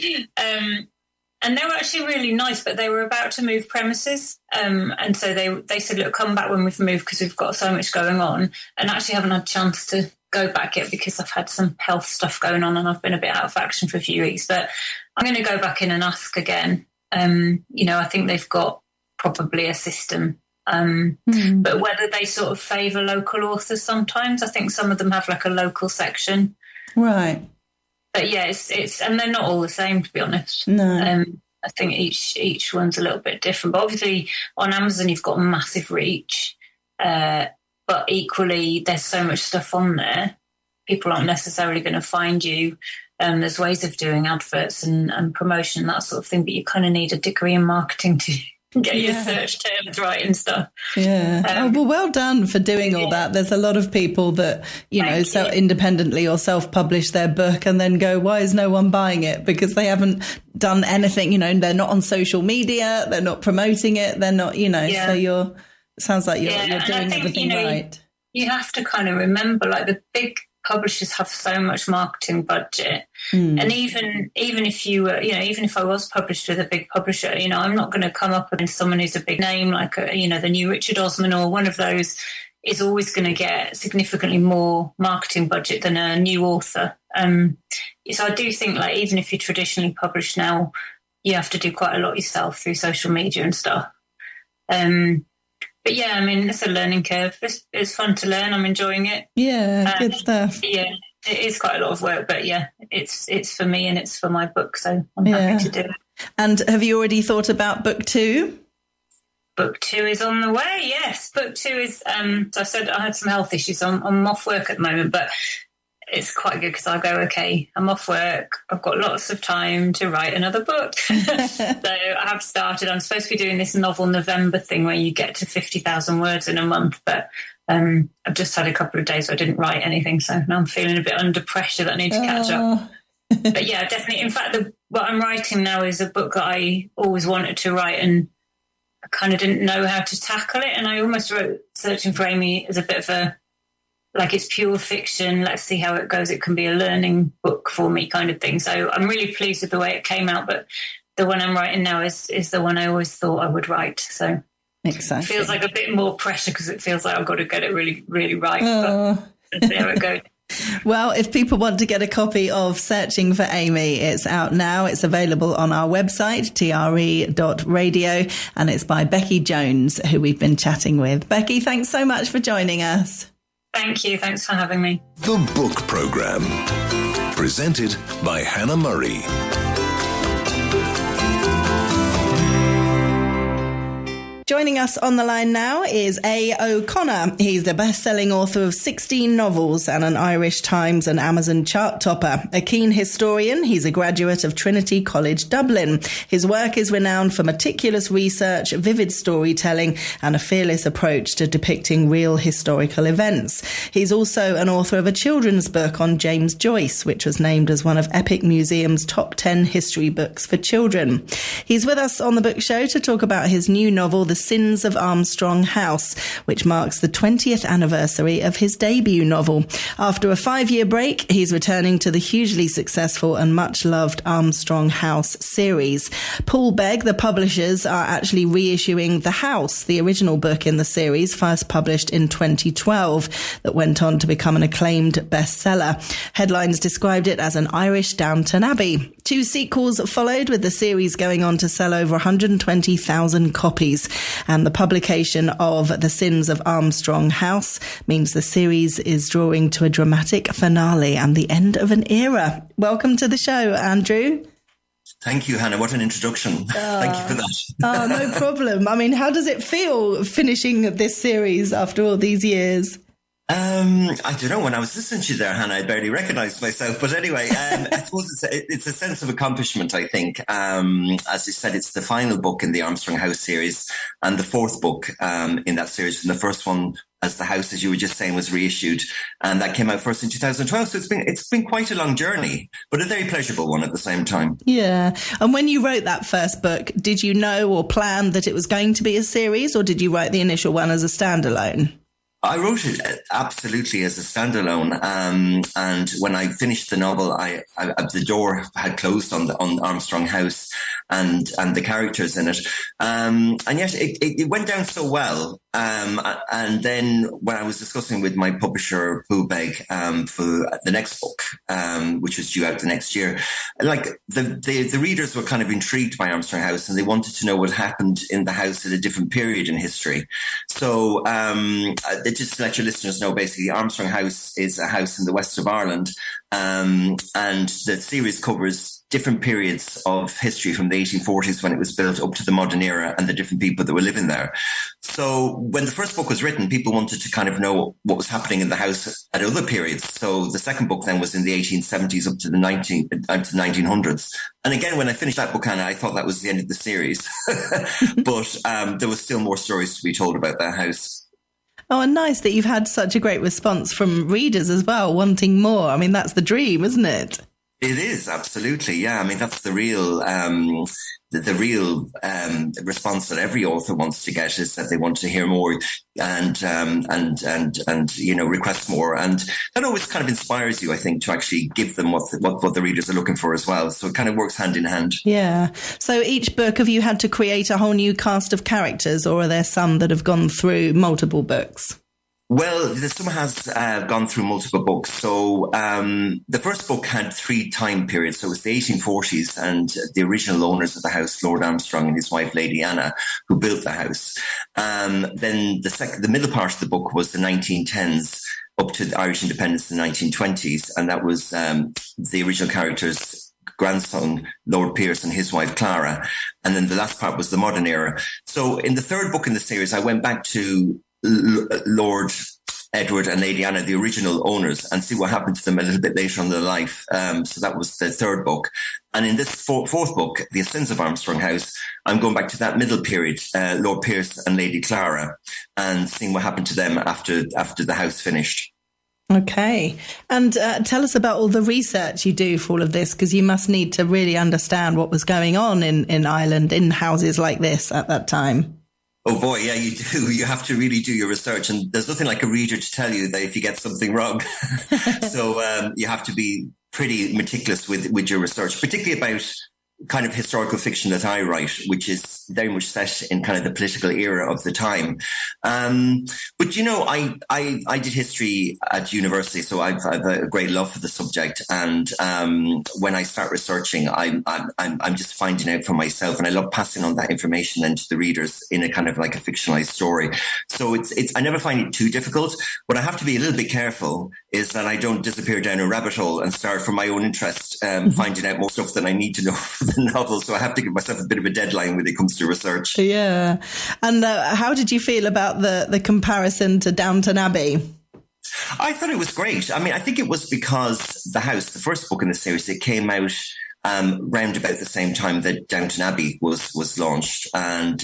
And they were actually really nice, but they were about to move premises. And so they said, look, come back when we've moved, because we've got so much going on. And actually haven't had a chance to go back yet because I've had some health stuff going on and I've been a bit out of action for a few weeks. But I'm going to go back in and ask again. I think they've got probably a system. But whether they sort of favour local authors sometimes, I think some of them have like a local section. Right. But it's and they're not all the same, to be honest. No. I think each one's a little bit different. But obviously on Amazon you've got massive reach. But equally there's so much stuff on there. People aren't necessarily going to find you. There's ways of doing adverts and promotion, that sort of thing, but you kind of need a degree in marketing to get your search terms right and stuff. Yeah. Well done for doing all that. There's a lot of people that, so independently or self-publish their book and then go, why is no one buying it? Because they haven't done anything, they're not on social media, they're not promoting it, they're not, so sounds like you're doing everything right. You have to kind of remember, like, the big publishers have so much marketing budget, and even if you were, even if I was published with a big publisher, I'm not going to come up against someone who's a big name like the new Richard Osman or one of those is always going to get significantly more marketing budget than a new author. So I do think, like, even if you're traditionally published now, you have to do quite a lot yourself through social media and stuff. But yeah, I mean, it's a learning curve. It's fun to learn. I'm enjoying it. Yeah, good stuff. Yeah, it is quite a lot of work, but yeah, it's for me and it's for my book, so I'm happy to do it. And have you already thought about book 2? Book 2 is on the way, yes. Book 2 is, so I said I had some health issues. I'm off work at the moment, but it's quite good because I go, okay, I'm off work. I've got lots of time to write another book. So I have started. I'm supposed to be doing this novel November thing where you get to 50,000 words in a month. But I've just had a couple of days where I didn't write anything. So now I'm feeling a bit under pressure that I need to catch up. But yeah, definitely. In fact, what I'm writing now is a book that I always wanted to write and I kind of didn't know how to tackle it. And I almost wrote Searching for Amy as a bit of a, like, it's pure fiction, let's see how it goes, it can be a learning book for me kind of thing. So I'm really pleased with the way it came out, but the one I'm writing now is the one I always thought I would write. So exactly. It feels like a bit more pressure because it feels like I've got to get it really, really right. But let's see how it goes. Well, if people want to get a copy of Searching for Amy, it's out now. It's available on our website, tre.radio, and it's by Becky Jones, who we've been chatting with. Becky, thanks so much for joining us. Thank you. Thanks for having me. The Book Programme. Presented by Hannah Murray. Joining us on the line now is A. O'Connor. He's the best-selling author of 16 novels and an Irish Times and Amazon chart topper. A keen historian, he's a graduate of Trinity College, Dublin. His work is renowned for meticulous research, vivid storytelling, and a fearless approach to depicting real historical events. He's also an author of a children's book on James Joyce, which was named as one of Epic Museum's top 10 history books for children. He's with us on the book show to talk about his new novel, The Sins of Armstrong House, which marks the 20th anniversary of his debut novel. After a 5-year break, he's returning to the hugely successful and much-loved Armstrong House series. Paul Begg, the publishers, are actually reissuing The House, the original book in the series, first published in 2012, that went on to become an acclaimed bestseller. Headlines described it as an Irish Downton Abbey. 2 sequels followed, with the series going on to sell over 120,000 copies. And the publication of The Sins of Armstrong House means the series is drawing to a dramatic finale and the end of an era. Welcome to the show, Andrew. Thank you, Hannah. What an introduction. Thank you for that. No problem. I mean, how does it feel finishing this series after all these years? I don't know. When I was listening to you there, Hannah, I barely recognised myself. But anyway, I suppose it's a sense of accomplishment, I think. As you said, it's the final book in the Armstrong House series and the 4th book in that series. And the first one, as The House, as you were just saying, was reissued. And that came out first in 2012. So it's been quite a long journey, but a very pleasurable one at the same time. Yeah. And when you wrote that first book, did you know or plan that it was going to be a series, or did you write the initial one as a standalone? I wrote it absolutely as a standalone, and when I finished the novel, the door had closed on Armstrong House and the characters in it, and yet it went down so well. And then when I was discussing with my publisher, Paul Begg, for the next book, which was due out the next year, like the readers were kind of intrigued by Armstrong House, and they wanted to know what happened in the house at a different period in history. So just to let your listeners know, basically, Armstrong House is a house in the west of Ireland, and the series covers different periods of history from the 1840s when it was built up to the modern era and the different people that were living there. So when the first book was written, people wanted to kind of know what was happening in the house at other periods. So the second book then was in the 1870s up to the 1900s. And again, when I finished that book, Hannah, I thought that was the end of the series. But there was still more stories to be told about that house. Oh, and nice that you've had such a great response from readers as well, wanting more. I mean, that's the dream, isn't it? It is, absolutely. Yeah, I mean, that's the real response that every author wants to get, is that they want to hear more and request more, and that always kind of inspires you, I think, to actually give them what the readers are looking for as well. So it kind of works hand in hand. Yeah. So each book, have you had to create a whole new cast of characters, or are there some that have gone through multiple books? Well, some has gone through multiple books. So the first book had 3 time periods. So it was the 1840s, and the original owners of the house, Lord Armstrong and his wife, Lady Anna, who built the house. Then the middle part of the book was the 1910s up to the Irish independence in the 1920s. And that was the original characters' grandson, Lord Pierce, and his wife, Clara. And then the last part was the modern era. So in the third book in the series, I went back to Lord Edward and Lady Anna, the original owners, and see what happened to them a little bit later on in their life. So that was the third book. And in this fourth book, The Sins of Armstrong House, I'm going back to that middle period, Lord Pierce and Lady Clara, and seeing what happened to them after the house finished. Okay. And tell us about all the research you do for all of this, because you must need to really understand what was going on in Ireland, in houses like this at that time. Oh boy, yeah, you do. You have to really do your research, and there's nothing like a reader to tell you that if you get something wrong. So you have to be pretty meticulous with your research, particularly about kind of historical fiction that I write, which is very much set in kind of the political era of the time. But you know, I did history at university, so I've a great love for the subject. And when I start researching, I'm just finding out for myself, and I love passing on that information then to the readers in a kind of like a fictionalized story. So it's I never find it too difficult. What I have to be a little bit careful is that I don't disappear down a rabbit hole and start for my own interest finding out more stuff than I need to know for the novel. So I have to give myself a bit of a deadline when it comes to research. Yeah. And how did you feel about the comparison to Downton Abbey? I thought it was great. I mean, I think it was because The House, the first book in the series, it came out round about the same time that Downton Abbey was launched. And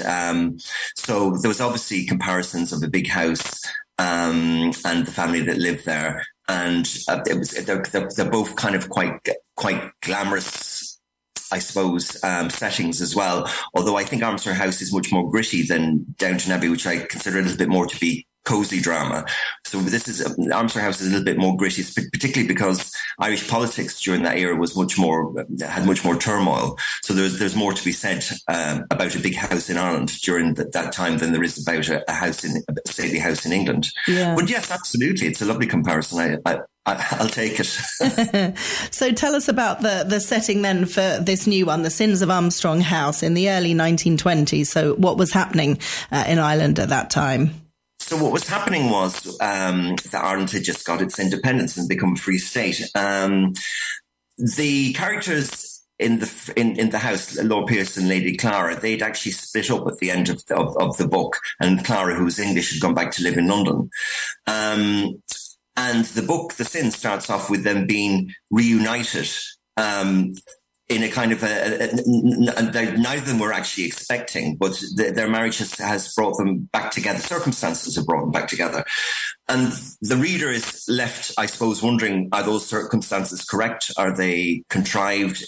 so there was obviously comparisons of a big house and the family that lived there. And they're both kind of quite glamorous I suppose, settings as well. Although I think Armstrong House is much more gritty than Downton Abbey, which I consider a little bit more to be cozy drama. So Armstrong House is a little bit more gritty, particularly because Irish politics during that era had much more turmoil. So there's more to be said about a big house in Ireland during that time than there is about a stately house in England. Yeah. But yes, absolutely, it's a lovely comparison. I'll take it. So tell us about the setting then for this new one, The Sins of Armstrong House, in the early 1920s. So what was happening in Ireland at that time? So what was happening was that Ireland had just got its independence and become a free state. The characters in the house, Lord Pierce and Lady Clara, they'd actually split up at the end of the book, and Clara, who was English, had gone back to live in London. And the book, The Sin, starts off with them being reunited in a kind of neither of them were actually expecting, but their marriage has brought them back together. Circumstances have brought them back together. And the reader is left, I suppose, wondering, are those circumstances correct? Are they contrived?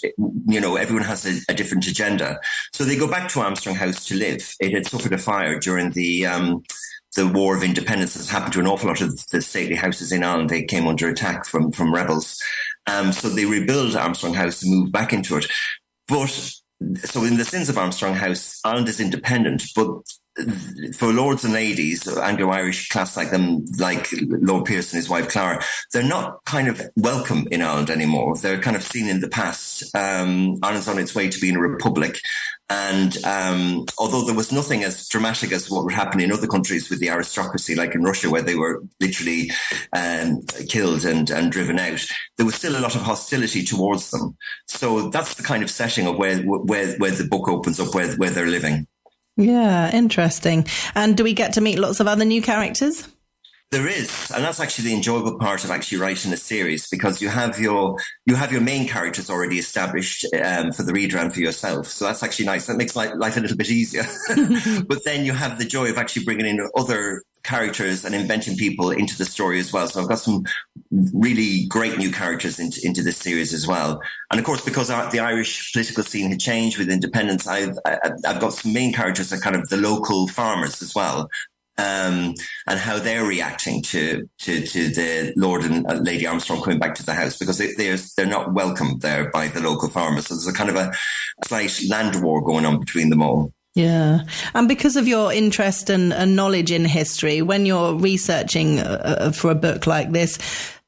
Everyone has a different agenda. So they go back to Armstrong House to live. It had suffered a fire during the War of Independence. Has happened to an awful lot of the stately houses in Ireland. They came under attack from rebels. So they rebuild Armstrong House and move back into it. But so in The Sins of Armstrong House, Ireland is independent, but for lords and ladies, Anglo-Irish class like them, like Lord Pierce and his wife Clara, they're not kind of welcome in Ireland anymore. They're kind of seen in the past. Ireland's on its way to being a republic. And although there was nothing as dramatic as what would happen in other countries with the aristocracy, like in Russia, where they were literally killed and driven out, there was still a lot of hostility towards them. So that's the kind of setting of where the book opens up, where they're living. Yeah, interesting. And do we get to meet lots of other new characters? There is, and that's actually the enjoyable part of actually writing a series, because you have your main characters already established for the reader and for yourself. So that's actually nice. That makes life a little bit easier. But then you have the joy of actually bringing in other characters and inventing people into the story as well. So I've got some really great new characters into this series as well. And of course, because the Irish political scene had changed with independence, I've got some main characters that are kind of the local farmers as well. And how they're reacting to the Lord and Lady Armstrong coming back to the house, because they're not welcomed there by the local farmers. So there's a kind of a slight land war going on between them all. Yeah. And because of your interest and knowledge in history, when you're researching for a book like this,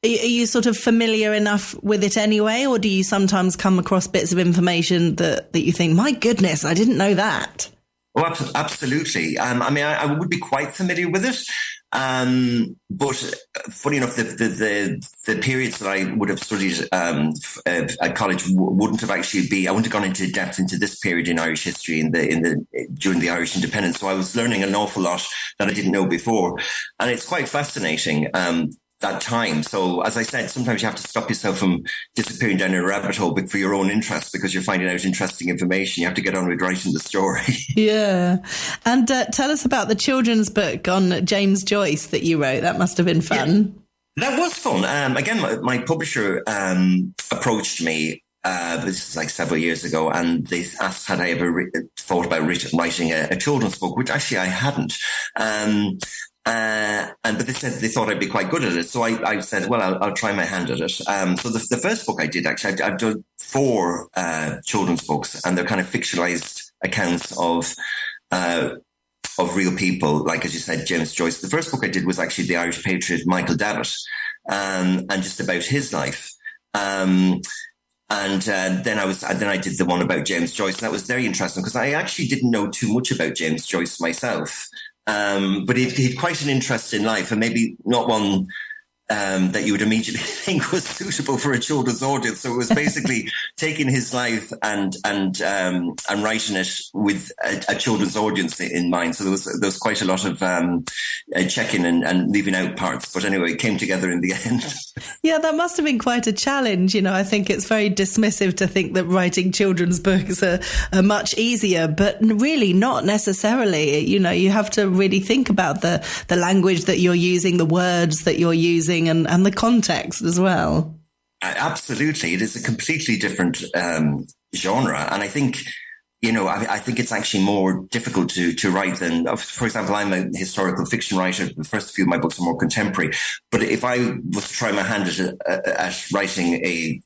are you sort of familiar enough with it anyway, or do you sometimes come across bits of information that you think, my goodness, I didn't know that? Oh, absolutely. I would be quite familiar with it. But funny enough, the periods that I would have studied at college wouldn't have I wouldn't have gone into depth into this period in Irish history during the Irish independence. So I was learning an awful lot that I didn't know before, and it's quite fascinating. That time. So as I said, sometimes you have to stop yourself from disappearing down a rabbit hole for your own interest, because you're finding out interesting information. You have to get on with writing the story. Yeah. And tell us about the children's book on James Joyce that you wrote. That must have been fun. Yeah, that was fun. Again, my publisher approached me. This is like several years ago, and they asked had I ever thought about writing a children's book, which actually I hadn't. But they said they thought I'd be quite good at it. So I said, well, I'll try my hand at it. So the first book I did, actually, I've done 4 children's books, and they're kind of fictionalized accounts of real people. Like, as you said, James Joyce. The first book I did was actually the Irish patriot, Michael Davitt, and just about his life. And then I did the one about James Joyce. And that was very interesting, because I actually didn't know too much about James Joyce myself. But he had quite an interesting life, and maybe not one that you would immediately think was suitable for a children's audience. So it was basically taking his life and writing it with a children's audience in mind. So there was quite a lot of checking and leaving out parts. But anyway, it came together in the end. Yeah, that must have been quite a challenge. I think it's very dismissive to think that writing children's books are much easier, but really not necessarily. You have to really think about the language that you're using, the words that you're using, and the context as well. Absolutely. It is a completely different genre. And I think, I think it's actually more difficult to write than, for example, I'm a historical fiction writer. The first few of my books are more contemporary. But if I was to try my hand at writing a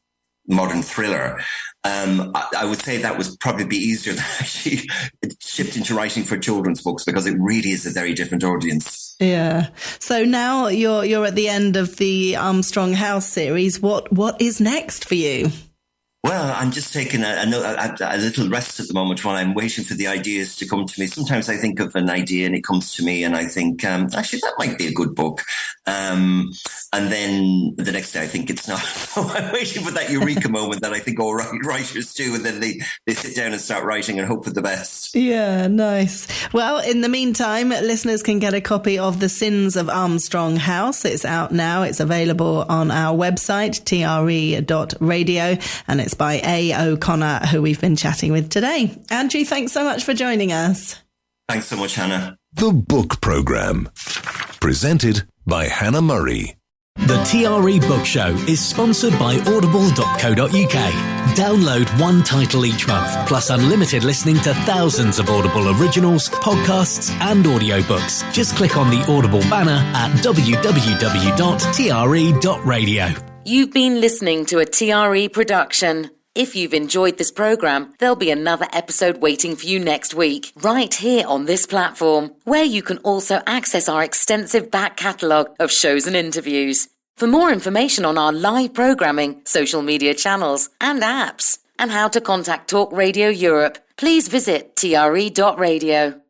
modern thriller, I would say that would probably be easier than actually shifting to writing for children's books, because it really is a very different audience. Yeah. So now you're at the end of the Armstrong House series. What is next for you? Well, I'm just taking a little rest at the moment while I'm waiting for the ideas to come to me. Sometimes I think of an idea and it comes to me and I think, actually, that might be a good book. And then the next day I think it's not. So I'm waiting for that eureka moment that I think all writers do. And then they sit down and start writing and hope for the best. Yeah, nice. Well, in the meantime, listeners can get a copy of The Sins of Armstrong House. It's out now. It's available on our website, TRE.radio, and it's by A. O'Connor, who we've been chatting with today. Andrew, thanks so much for joining us. Thanks so much, Hannah. The Book Programme. Presented by Hannah Murray. The TRE Bookshow is sponsored by audible.co.uk. Download one title each month, plus unlimited listening to thousands of Audible originals, podcasts, and audiobooks. Just click on the Audible banner at www.tre.radio. You've been listening to a TRE production. If you've enjoyed this programme, there'll be another episode waiting for you next week, right here on this platform, where you can also access our extensive back catalogue of shows and interviews. For more information on our live programming, social media channels and apps, and how to contact Talk Radio Europe, please visit tre.radio.